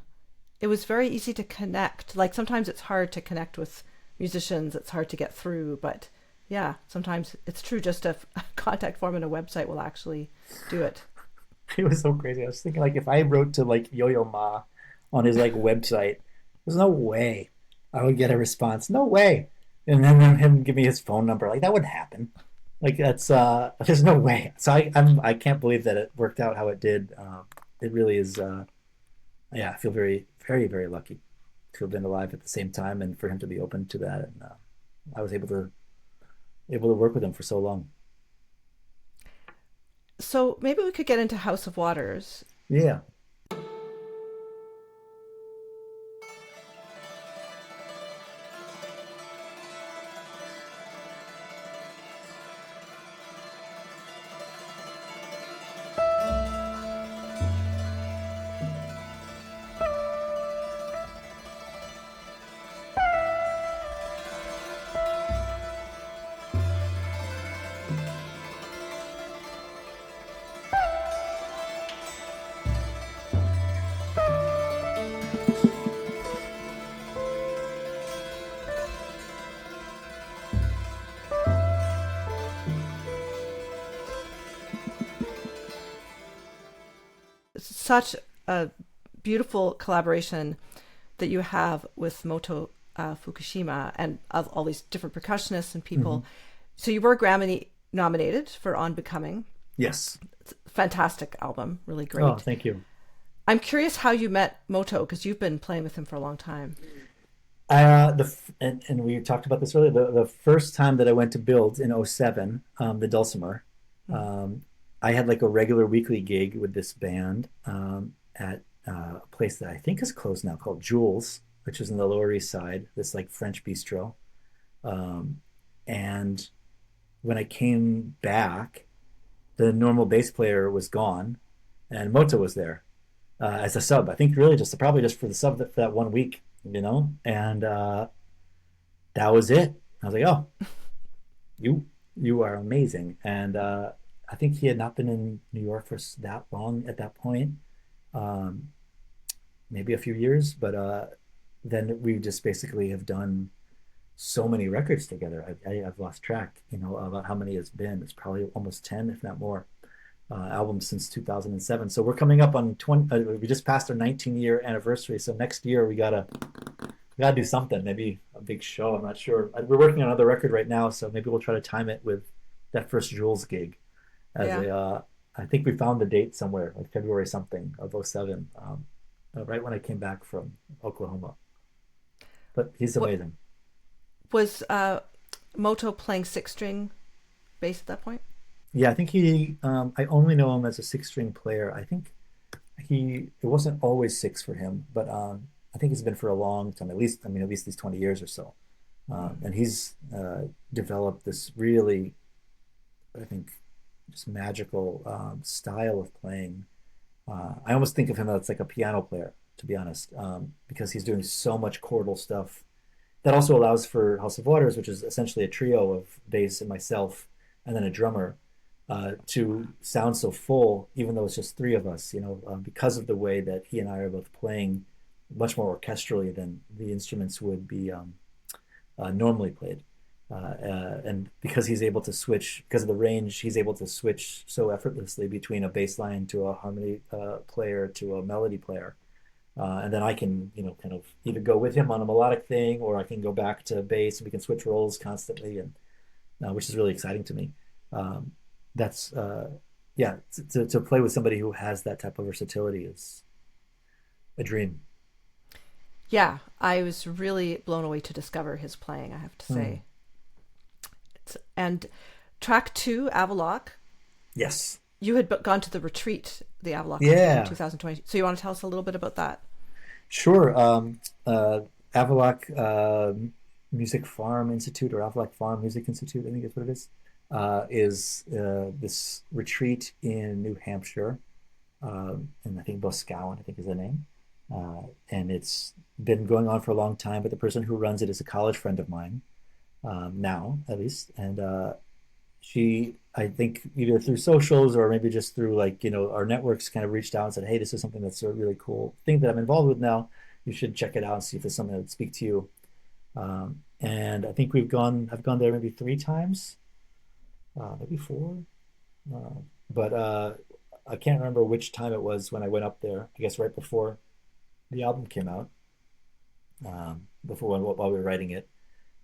it was very easy to connect. Like sometimes it's hard to connect with musicians; it's hard to get through. But yeah, sometimes it's true. Just a contact form and a website will actually do it. It was so crazy. I was thinking like if I wrote to like Yo-Yo Ma on his like website, there's no way I would get a response. No way. And then him give me his phone number. Like that wouldn't happen. Like that's there's no way. So I can't believe that it worked out how it did. It really is yeah, I feel very, very, very lucky to have been alive at the same time and for him to be open to that. And I was able to work with him for so long. So maybe we could get into House of Waters. Yeah. Such a beautiful collaboration that you have with Moto Fukushima and of all these different percussionists and Mm-hmm. people. So you were Grammy nominated for On Becoming. Yes. Fantastic album, really Oh, great. thank you. I'm curious how you met Moto because you've been playing with him for a long time. And we talked about this earlier. The first time that I went to build in '07, the Dulcimer, Mm. um, I had like a regular weekly gig with this band at a place that I think is closed now called Jules, which is in the Lower East Side, this like French bistro. Um, and when I came back, the normal bass player was gone, and Moto was there as a sub. I think really just probably just for the sub for that 1 week, and that was it. I was like, oh, you are amazing, and I think he had not been in New York for that long at that point, um, maybe a few years, but then we just basically have done so many records together. I've lost track, about how many it's been. It's probably almost 10, if not more, albums since 2007. So we're coming up on 20. We just passed our 19-year anniversary. So next year we gotta do something. Maybe a big show. I'm not sure. We're working on another record right now, so maybe we'll try to time it with that first Jules gig as Yeah. a. I think we found the date somewhere, like February something of '07, right when I came back from Oklahoma. But he's What amazing. was Moto playing six string bass at that point? Yeah, I think he. I only know him as a six-string player. I think it wasn't always six for him, but I think it's been for a long time. At least, I mean, at least these 20 years or so. And he's developed this really, I think, just magical style of playing. I almost think of him as like a piano player, to be honest, because he's doing so much chordal stuff. That also allows for House of Waters, which is essentially a trio of bass and myself, and then a drummer, to sound so full, even though it's just three of us, because of the way that he and I are both playing much more orchestrally than the instruments would be normally played. And because he's able to switch, because of the range, he's able to switch so effortlessly between a bass line to a harmony player to a melody player. And then I can, kind of either go with him on a melodic thing, or I can go back to bass, and we can switch roles constantly, and which is really exciting to me. Um, that's yeah, to play with somebody who has that type of versatility is a dream. Yeah, I was really blown away to discover his playing, I have to Hmm. say. And track two, Avaloch, Yes. you had gone to the retreat, the Avaloch retreat in Yeah. 2020. So you want to tell us a little bit about that? Sure. Avaloch Music Farm Institute, or Avaloch Farm Music Institute, I think is what it is this retreat in New Hampshire, and I think Boscawen, I think is the name. And it's been going on for a long time. But the person who runs it is a college friend of mine, now at least, and she, I think, either through socials or maybe just through like our networks, kind of reached out and said, "Hey, this is something that's a really cool thing that I'm involved with now. You should check it out and see if it's something that would speak to you." And I think I've gone there maybe 3 times, maybe four, uh, but I can't remember which time it was when I went up there. I guess right before the album came out, before while we were writing it.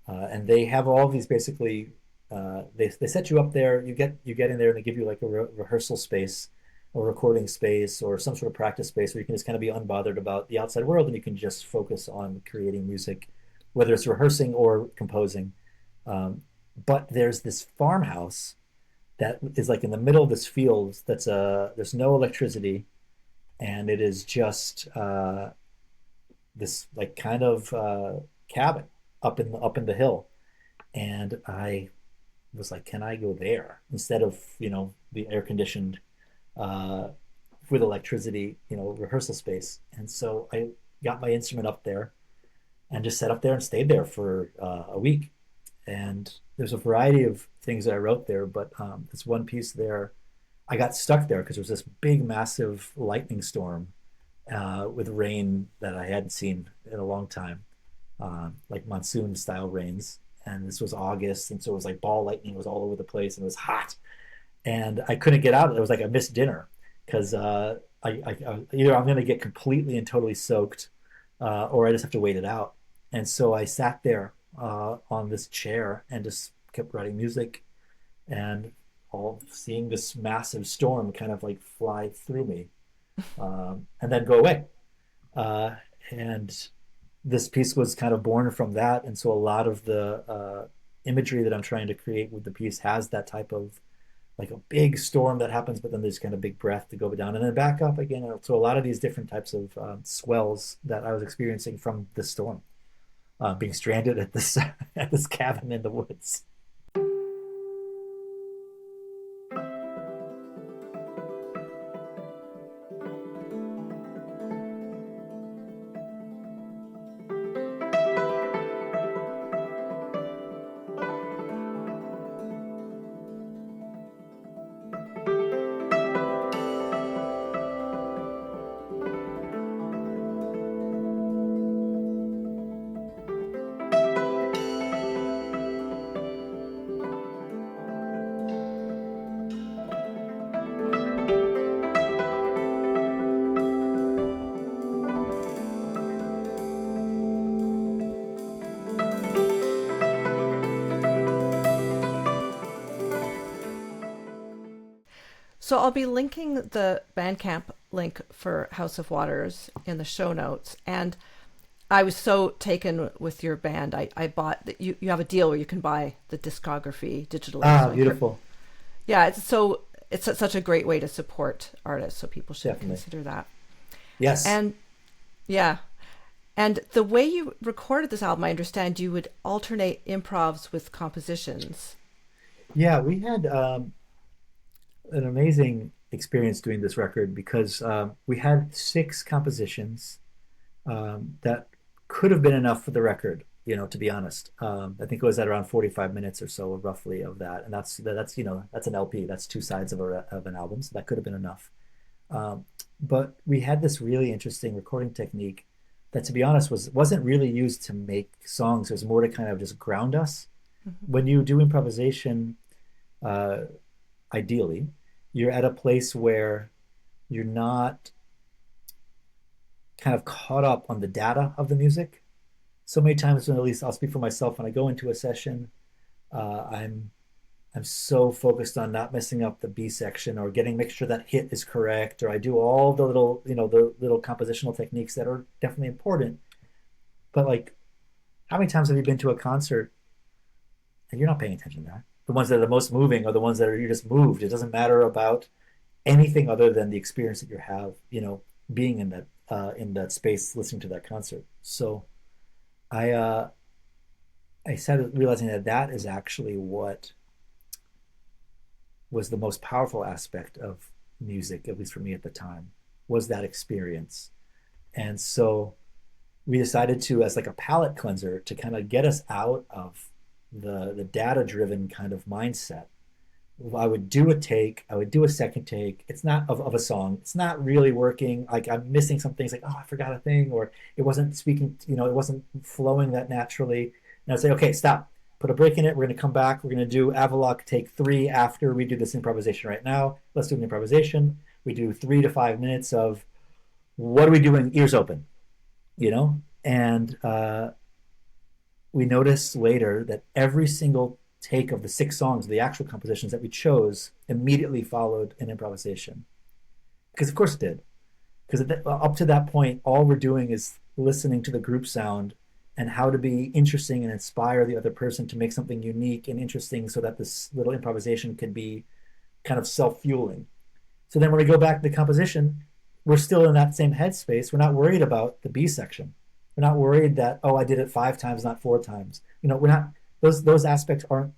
And they have all of these basically. They set you up there. You get in there and they give you like a rehearsal space, or recording space, or some sort of practice space where you can just kind of be unbothered about the outside world and you can just focus on creating music, whether it's rehearsing or composing. But there's this farmhouse that is like in the middle of this field. There's no electricity, and it is just this like kind of cabin up in the hill. And I was like, can I go there instead of the air conditioned, uh, with electricity, rehearsal space? And so I got my instrument up there and just sat up there and stayed there for a week. And there's a variety of things that I wrote there, but this one piece there, I got stuck there because there was this big, massive lightning storm, with rain that I hadn't seen in a long time, like monsoon style rains. And this was August, and so it was like ball lightning was all over the place, and it was hot, and I couldn't get out. It was like I missed dinner because either I'm going to get completely and totally soaked, or I just have to wait it out. And so I sat there on this chair and just kept writing music, and all seeing this massive storm kind of like fly through me, and then go away. Uh, and this piece was kind of born from that. And so a lot of the imagery that I'm trying to create with the piece has that type of like a big storm that happens, but then there's kind of big breath to go down and then back up again. So a lot of these different types of swells that I was experiencing from the storm, being stranded at this at this cabin in the woods. So I'll be linking the Bandcamp link for House of Waters in the show notes. And I was so taken with your band. I bought that you have a deal where you can buy the discography digitally. Ah, So beautiful. yeah, it's such a great way to support artists. So people should Definitely. consider that. Yes. And yeah. And the way you recorded this album, I understand you would alternate improvs with compositions. Yeah, we had an amazing experience doing this record because we had 6 compositions that could have been enough for the record. To be honest, I think it was at around 45 minutes or so, roughly, of that, and that's an LP. That's 2 sides of an album, so that could have been enough. But we had this really interesting recording technique that, to be honest, wasn't really used to make songs. It was more to kind of just ground us. Mm-hmm. When you do improvisation, uh, ideally, you're at a place where you're not kind of caught up on the data of the music. So many times, when at least I'll speak for myself, when I go into a session, I'm so focused on not messing up the B section or make sure that hit is correct, or I do all the little compositional techniques that are definitely important. But like, how many times have you been to a concert and you're not paying attention to that? The ones that are the most moving are the ones that you're just moved. It doesn't matter about anything other than the experience that you have, being in that space, listening to that concert. So I started realizing that that is actually what was the most powerful aspect of music, at least for me at the time, was that experience. And so we decided to, as like a palate cleanser, to kind of get us out of the data driven kind of mindset. I would do a take, I would do a second take. It's not of a song. It's not really working. Like I'm missing some things, like, oh, I forgot a thing, or it wasn't speaking, it wasn't flowing that naturally. And I'd say, okay, stop, put a break in it. We're going to come back. We're going to do Avaloch take 3 after we do this improvisation right now. Let's do an improvisation. We do 3 to 5 minutes of what are we doing? Ears open, And we noticed later that every single take of the 6 songs, the actual compositions that we chose, immediately followed an improvisation. Because of course it did. Because up to that point, all we're doing is listening to the group sound and how to be interesting and inspire the other person to make something unique and interesting so that this little improvisation can be kind of self-fueling. So then when we go back to the composition, we're still in that same headspace. We're not worried about the B section. We're not worried that, oh, I did it 5 times, not 4 times. We're not, those aspects aren't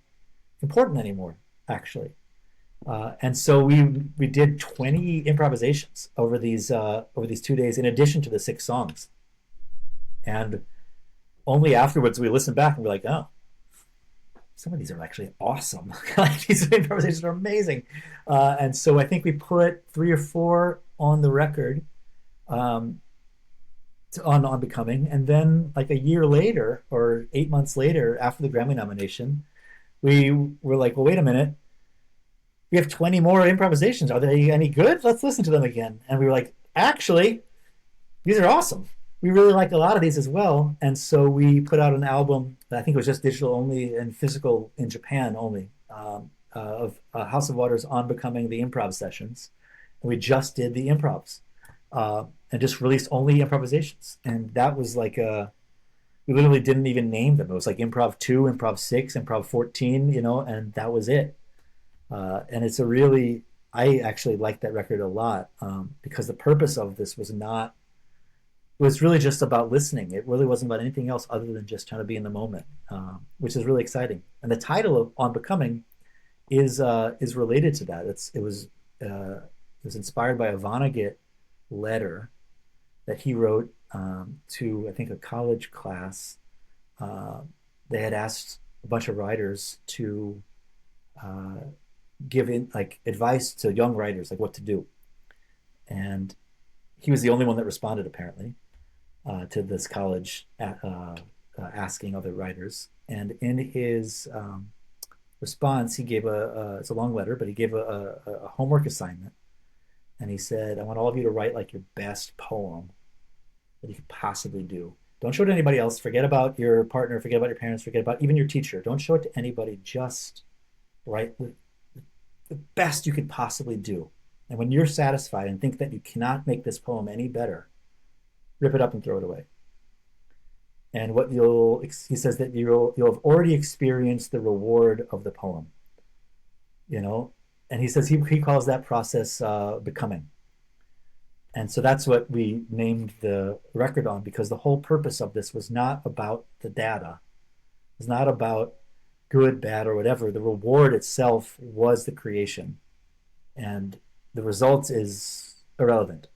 important anymore, actually. And so we did 20 improvisations over these 2 days, in addition to the 6 songs. And only afterwards we listened back and we're like, oh, some of these are actually awesome. Like, these improvisations are amazing. And so I think we put 3 or 4 on the record, on Becoming. And then like a year later or 8 months later, after the Grammy nomination, we were like, well, wait a minute. We have 20 more improvisations. Are they any good? Let's listen to them again. And we were like, actually, these are awesome. We really like a lot of these as well. And so we put out an album, I think it was just digital only and physical in Japan only, of House of Water's On Becoming, the Improv Sessions. And we just did the improvs, and just released only improvisations. And that was like we literally didn't even name them. It was like Improv 2, Improv 6, Improv 14, and that was it. And I actually liked that record a lot, because the purpose of this was really just about listening. It really wasn't about anything else other than just trying to be in the moment, which is really exciting. And the title of On Becoming is related to that. It was inspired by a Vonnegut letter that he wrote to, I think, a college class. They had asked a bunch of writers to give advice to young writers, like what to do. And he was the only one that responded, apparently, to this college asking other writers. And in his response, he gave it's a long letter, but he gave a homework assignment. And he said, I want all of you to write like your best poem that you could possibly do. Don't show it to anybody else. Forget about your partner, forget about your parents, forget about even your teacher. Don't show it to anybody. Just write the best you could possibly do. And when you're satisfied and think that you cannot make this poem any better, rip it up and throw it away. And he says that you'll have already experienced the reward of the poem, and he says he calls that process becoming. And so that's what we named the record on, because the whole purpose of this was not about the data. It was not about good, bad, or whatever. The reward itself was the creation, and the results is irrelevant.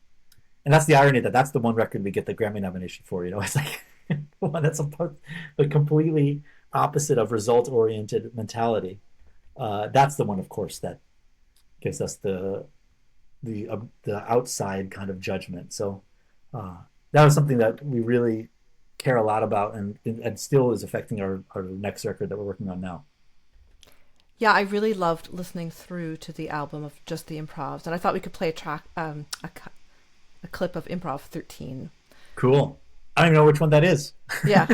And that's the irony, that's the one record we get the Grammy nomination for. It's like that's the completely opposite of result-oriented mentality. That's the one, of course, that gives us the outside kind of judgment. So that was something that we really care a lot about, and still is affecting our next record that we're working on now. Yeah, I really loved listening through to the album of just the improvs, and I thought we could play a track, a clip of Improv 13. Cool. I don't even know which one that is. Yeah.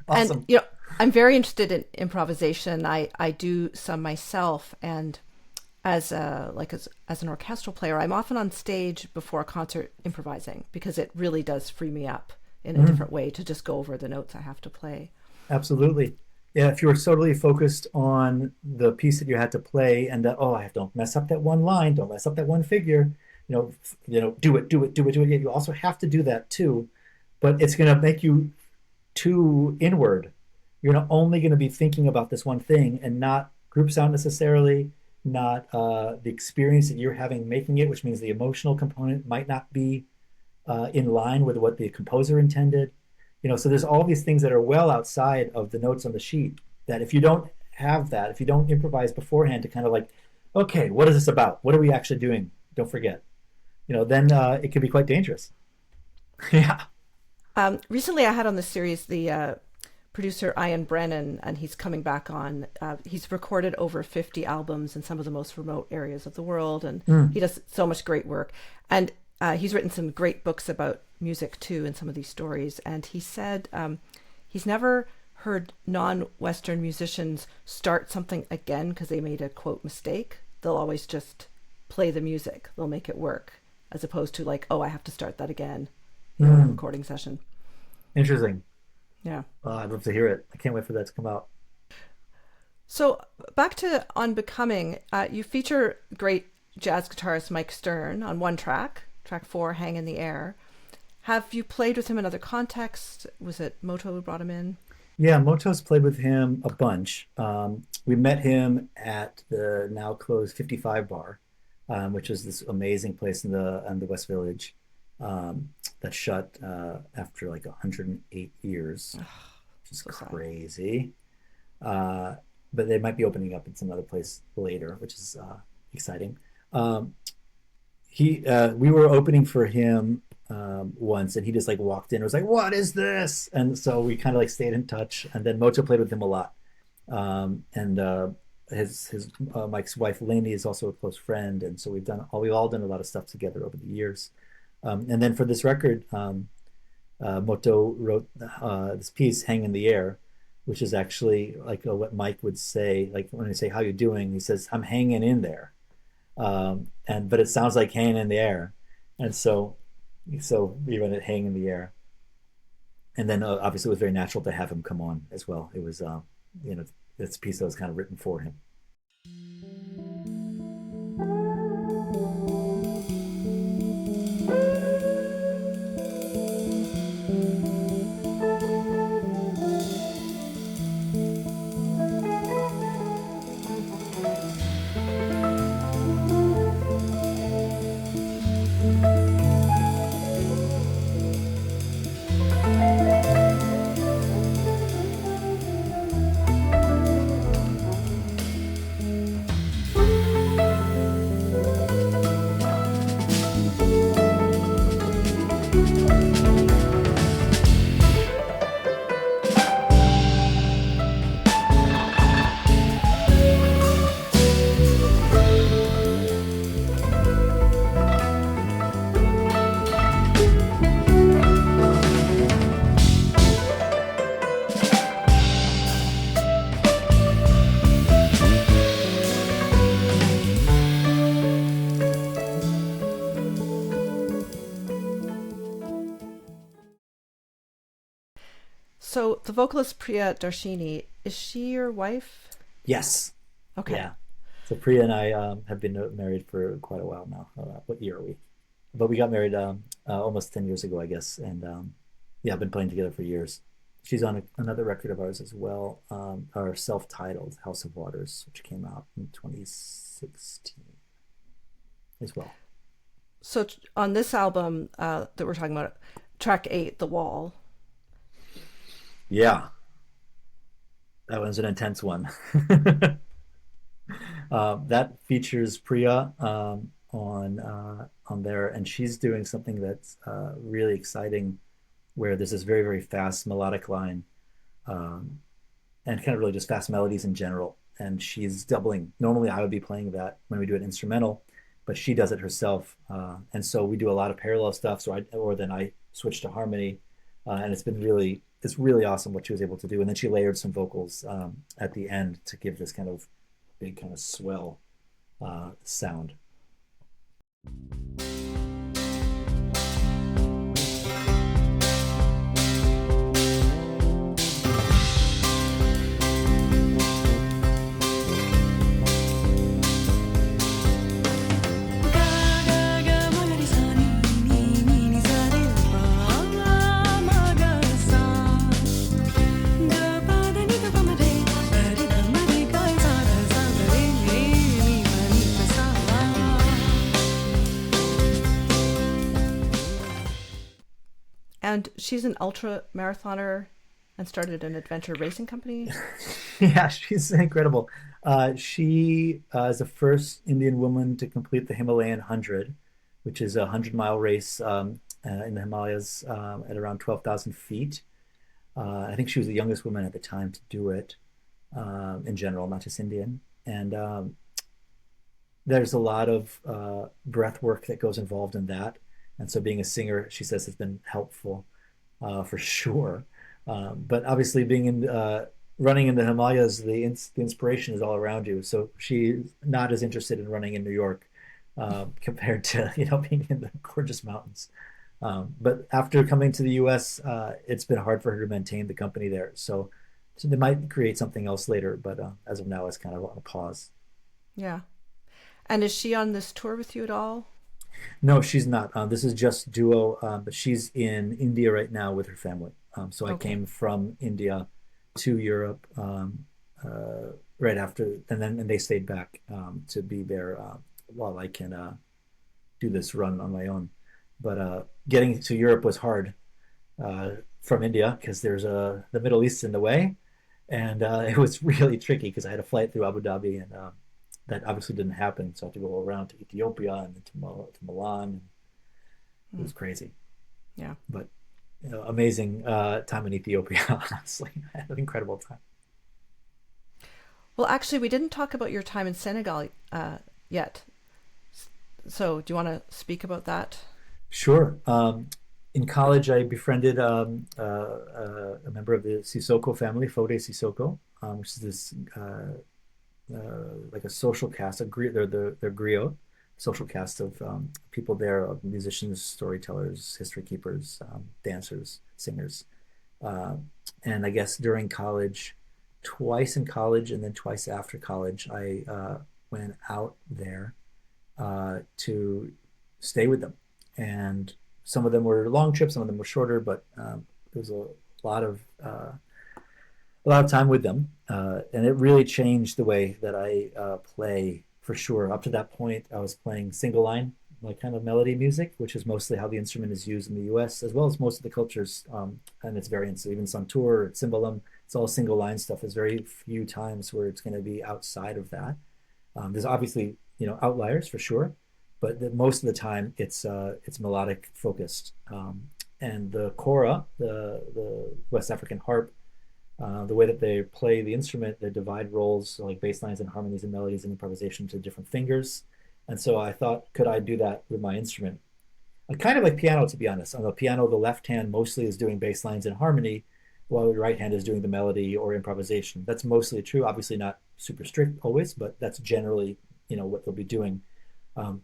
And Awesome. I'm very interested in improvisation. I do some myself, and as an orchestral player, I'm often on stage before a concert improvising because it really does free me up in a Mm, different way to just go over the notes I have to play. absolutely. Yeah, if you were totally focused on the piece that you had to play and that, oh, I have don't mess up that one line, don't mess up that one figure, do it, do it, do it, do it. Yeah, you also have to do that too, but it's going to make you too inward. You're not only going to be thinking about this one thing and not group sound necessarily, not the experience that you're having making it, which means the emotional component might not be in line with what the composer intended. So there's all these things that are well outside of the notes on the sheet that if you don't have that, if you don't improvise beforehand to kind of like, okay, what is this about? What are we actually doing? Don't forget, then it can be quite dangerous. Yeah. Recently, I had on the series the producer Ian Brennan, and he's coming back on. He's recorded over 50 albums in some of the most remote areas of the world, and Mm. he does so much great work. And he's written some great books about music too, and some of these stories. And he said he's never heard non-Western musicians start something again because they made a quote mistake. They'll always just play the music. They'll make it work, as opposed to like, oh, I have to start that again, in a Mm. recording session. Interesting. Yeah. I'd love to hear it. I can't wait for that to come out. So back to On Becoming, you feature great jazz guitarist Mike Stern on one track, track 4, Hang in the Air. Have you played with him in other contexts? Was it Moto who brought him in? Yeah, Moto's played with him a bunch. We met him at the now closed 55 bar, which is this amazing place in the West Village that shut after like 108 years, which is So sad. crazy. Uh, but they might be opening up in some other place later, which is exciting. Um, we were opening for him once, and he just like walked in and was like, "What is this?" And so we kind of like stayed in touch, and then Moto played with him a lot. And his Mike's wife Lainey is also a close friend, and so we've all done a lot of stuff together over the years. And then for this record, Moto wrote this piece, "Hang in the Air," which is actually like what Mike would say, like when I say "How you doing," he says, "I'm hanging in there," and but it sounds like hanging in the air, and so we run it "Hang in the Air," and then obviously it was very natural to have him come on as well. It was you know it's a piece that was kind of written for him. So the vocalist Priya Darshini, is she your wife? Yes, Okay. yeah. So Priya and I have been married for quite a while now. What year are we? But we got married almost 10 years ago, I guess. And yeah, I've been playing together for years. She's on another record of ours as well, our self-titled House of Waters, which came out in 2016 as well. So on this album that we're talking about, track 8, The Wall. Yeah, that one's an intense one. That features Priya on there, and she's doing something that's really exciting, where there's this very very fast melodic line, um, and kind of really just fast melodies in general. And she's doubling. Normally, I would be playing that when we do an instrumental, but she does it herself, and so we do a lot of parallel stuff. Or then I switch to harmony, and it's been really it's really awesome what she was able to do. And then she layered some vocals at the end to give this kind of big kind of swell sound. And she's an ultra marathoner and started an adventure racing company. Yeah, she's incredible. She is the first Indian woman to complete the Himalayan 100, which is a 100-mile race in the Himalayas at around 12,000 feet. I think she was the youngest woman at the time to do it in general, not just Indian. And there's a lot of breath work that goes involved in that. And so being a singer, she says, has been helpful for sure. But obviously being in running in the Himalayas, the inspiration is all around you. So she's not as interested in running in New York compared to, being in the gorgeous mountains. But after coming to the US, it's been hard for her to maintain the company there. So they might create something else later, but as of now, it's kind of on a pause. Yeah. And is she on this tour with you at all? No, she's not. This is just duo, but she's in India right now with her family. So I Okay. came from India to Europe right after, and they stayed back to be there while I can do this run on my own. But getting to Europe was hard from India because there's the Middle East in the way, and it was really tricky because I had a flight through Abu Dhabi, and that obviously didn't happen. So I had to go around to Ethiopia and then to Milan. It Mm, was crazy, yeah. but amazing time in Ethiopia. Honestly, I had an incredible time. Well, actually, we didn't talk about your time in Senegal yet. So do you want to speak about that? Sure. In college, I befriended a member of the Sissoko family, Fode Sissoko, which is this like a social cast, they're griot, social cast of people there, of musicians, storytellers, history keepers, dancers, singers. Uh, and I guess during college, twice in college and then twice after college, I went out there to stay with them. And some of them were long trips, some of them were shorter, but it was lot of uh, a lot of time with them, and it really changed the way that I play for sure. Up to that point, I was playing single line, like kind of melody music, which is mostly how the instrument is used in the U.S. as well as most of the cultures and its variants. So even Santur, Cymbalum, it's all single line stuff. There's very few times where it's going to be outside of that. There's obviously outliers for sure, but most of the time it's melodic focused. And the kora, the West African harp, the way that they play the instrument, they divide roles, so like bass lines and harmonies and melodies and improvisation to different fingers. And so I thought, could I do that with my instrument? I kind of like piano, to be honest. On the piano, the left hand mostly is doing bass lines and harmony, while the right hand is doing the melody or improvisation. That's mostly true. Obviously, not super strict always, but that's generally what they'll be doing.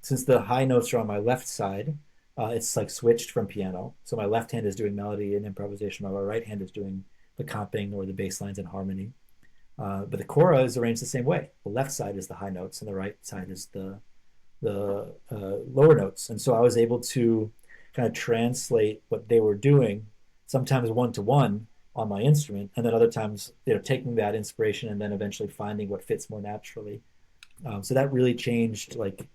Since the high notes are on my left side, it's like switched from piano. So my left hand is doing melody and improvisation, while my right hand is doing the comping or the bass lines and harmony. But the kora is arranged the same way. The left side is the high notes, and the right side is the lower notes. And so I was able to kind of translate what they were doing, sometimes one to one on my instrument, and then other times taking that inspiration and then eventually finding what fits more naturally. So that really changed like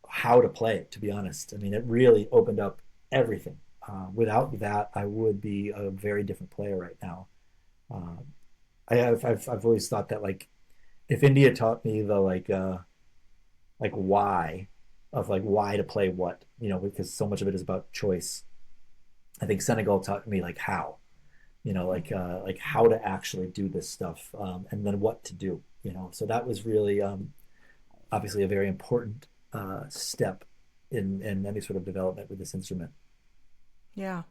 how to play it. To be honest, I mean, it really opened up everything. Without that, I would be a very different player right now. Uh, I've always thought that if India taught me the why of why to play what, because so much of it is about choice. I think Senegal taught me how, like how to actually do this stuff, and then what to do. So that was really obviously a very important step in any sort of development with this instrument. Yeah.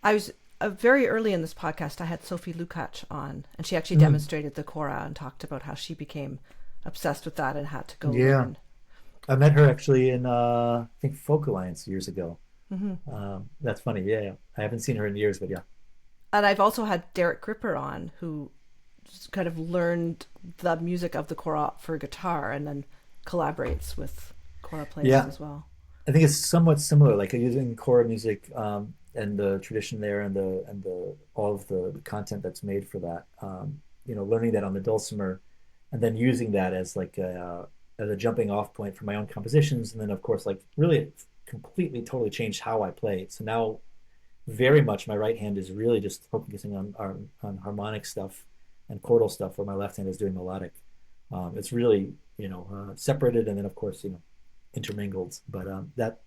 I was very early in this podcast. I had Sophie Lukács on, and she actually Mm, demonstrated the kora and talked about how she became obsessed with that and had to go yeah. learn. I met her actually in I think Folk Alliance years ago. Hmm. That's funny. Yeah, yeah. I haven't seen her in years, but yeah. And I've also had Derek Gripper on, who just kind of learned the music of the kora for guitar and then collaborates with kora players Yeah. as well. I think it's somewhat similar, like using choral music and the tradition there and the all of the content that's made for that. Learning that on the dulcimer, and then using that as like as a jumping off point for my own compositions, and then of course like really completely totally changed how I play. So now very much my right hand is really just focusing on harmonic stuff and chordal stuff, where my left hand is doing melodic. It's really separated, and then of course intermingled. But that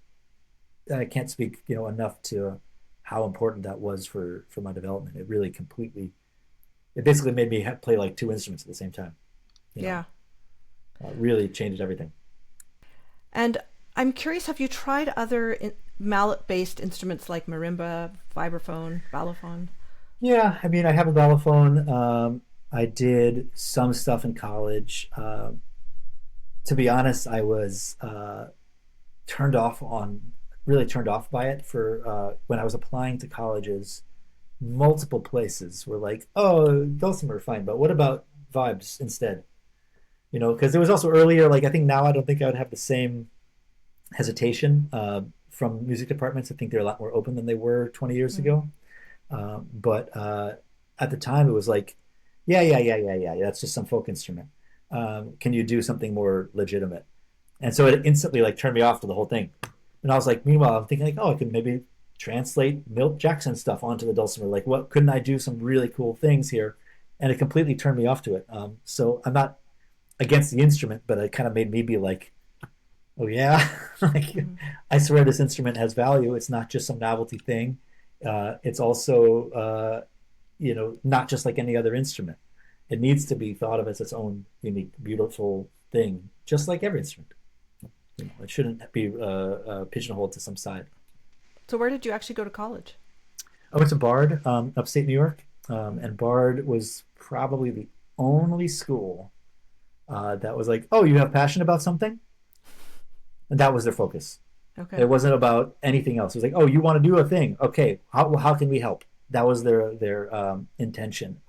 I can't speak enough to how important that was for my development. It really completely it basically made me play like two instruments at the same time. You know, Yeah. really changed everything. And I'm curious, have you tried other mallet-based instruments like marimba, vibraphone, balafon? Yeah, I mean, I have a balafon. I did some stuff in college. To be honest, I was turned off on really turned off by it for when I was applying to colleges. Multiple places were like, "Oh, dulcimer, fine, but what about vibes instead?" Because it was also earlier. Like I think now I don't think I would have the same hesitation from music departments. I think they're a lot more open than they were 20 years Mm. ago. But at the time, it was like, yeah, yeah, yeah, yeah, yeah. That's just some folk instrument. Can you do something more legitimate? And so it instantly like turned me off to the whole thing. And I was like, meanwhile, I'm thinking like, oh, I could maybe translate Milt Jackson stuff onto the dulcimer. Like, what couldn't I do some really cool things here? And it completely turned me off to it. So I'm not against the instrument, but it kind of made me be like, oh yeah, like Mm. I swear this instrument has value. It's not just some novelty thing. It's also not just like any other instrument. It needs to be thought of as its own unique, beautiful thing, just like every instrument. It shouldn't be pigeonholed to some side. So where did you actually go to college? I went to Bard, upstate New York, Mm. and Bard was probably the only school that was like, "Oh, you have passion about something," and that was their focus. Okay. It wasn't about anything else. It was like, "Oh, you want to do a thing? Okay, how can we help?" That was their intention.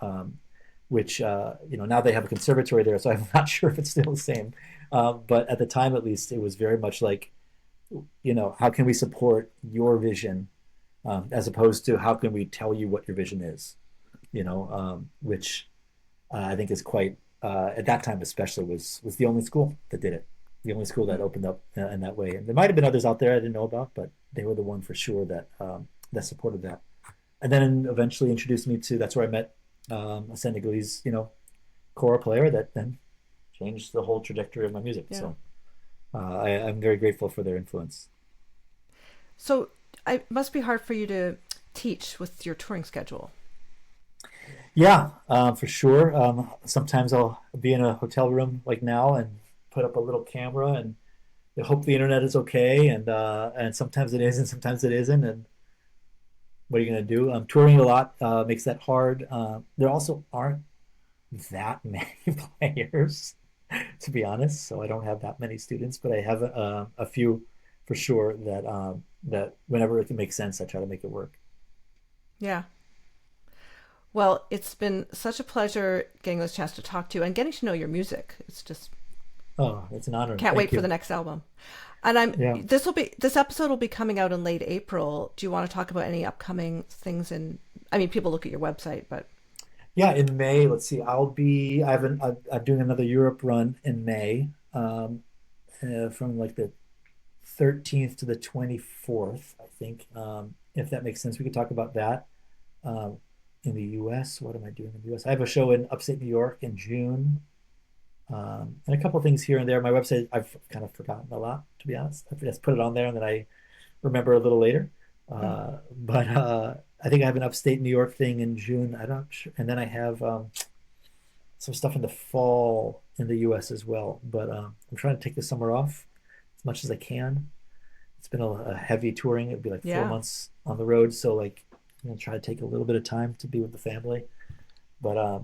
Which now they have a conservatory there, so I'm not sure if it's still the same. But at the time, at least, it was very much like, how can we support your vision, as opposed to how can we tell you what your vision is, which I think is quite at that time especially was the only school that did it, the only school that Mm. opened up in that way. And there might have been others out there I didn't know about, but they were the one for sure that supported that. And then eventually introduced me to that's where I met a Senegalese, kora player that then changed the whole trajectory of my music. Yeah. So I'm very grateful for their influence. So it must be hard for you to teach with your touring schedule. Yeah, for sure. Sometimes I'll be in a hotel room like now and put up a little camera and hope the internet is okay. And sometimes it is, and sometimes it isn't. And what are you going to do? Touring a lot makes that hard. There also aren't that many players, to be honest. So I don't have that many students, but I have a few for sure that whenever it makes sense, I try to make it work. Yeah. Well, it's been such a pleasure getting this chance to talk to you and getting to know your music. It's just Oh, it's an honor. can't wait Thank for the you. next album. And I'm Yeah. this episode will be coming out in late April. Do you want to talk about any upcoming things in I mean people look at your website, but Yeah, in May, let's see, I'm doing another Europe run in May, from like the 13th to the 24th, I think. If that makes sense, we could talk about that. Um, in the US, what am I doing in the US? I have a show in upstate New York in June, and a couple things here and there. My website, I've kind of forgotten a lot, to be honest. I just put it on there and then I remember a little later. mm, But I think I have an upstate New York thing in June. I don't sure. And then I have some stuff in the fall in the US as well. But I'm trying to take the summer off as much as I can. It's been a heavy touring. It'd be like four yeah. months on the road, so like I'm gonna try to take a little bit of time to be with the family, but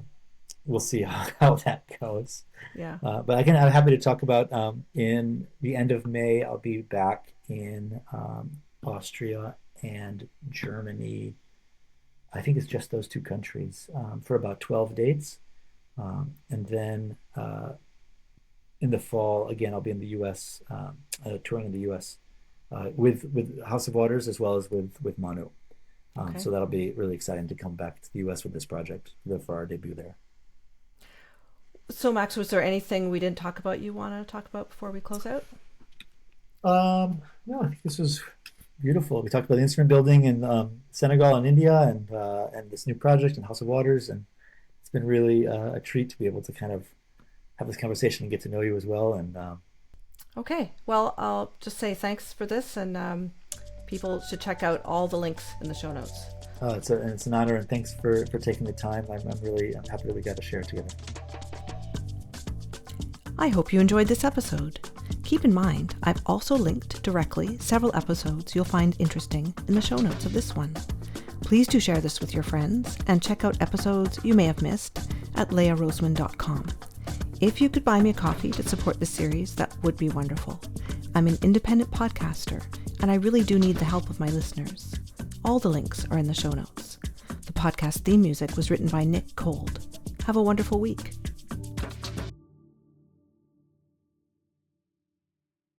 we'll see how that goes. Yeah. But again, I'm happy to talk about in the end of May, I'll be back in Austria and Germany. I think it's just those two countries for about 12 dates. And then in the fall, again, I'll be in the US, touring in the US with House of Waters as well as with Manu. Okay. So that'll be really exciting to come back to the US with this project for our debut there. So, Max, was there anything we didn't talk about you want to talk about before we close out? No, I think this was beautiful. We talked about the instrument building in Senegal and India, and this new project in House of Waters, and it's been really a treat to be able to kind of have this conversation and get to know you as well. And Okay, well, I'll just say thanks for this, and people should check out all the links in the show notes. It's an honor, and thanks for taking the time. I'm happy that we got to share it together. I hope you enjoyed this episode. Keep in mind, I've also linked directly several episodes you'll find interesting in the show notes of this one. Please do share this with your friends and check out episodes you may have missed at leahroseman.com. If you could buy me a coffee to support this series, that would be wonderful. I'm an independent podcaster, and I really do need the help of my listeners. All the links are in the show notes. The podcast theme music was written by Nick Cold. Have a wonderful week.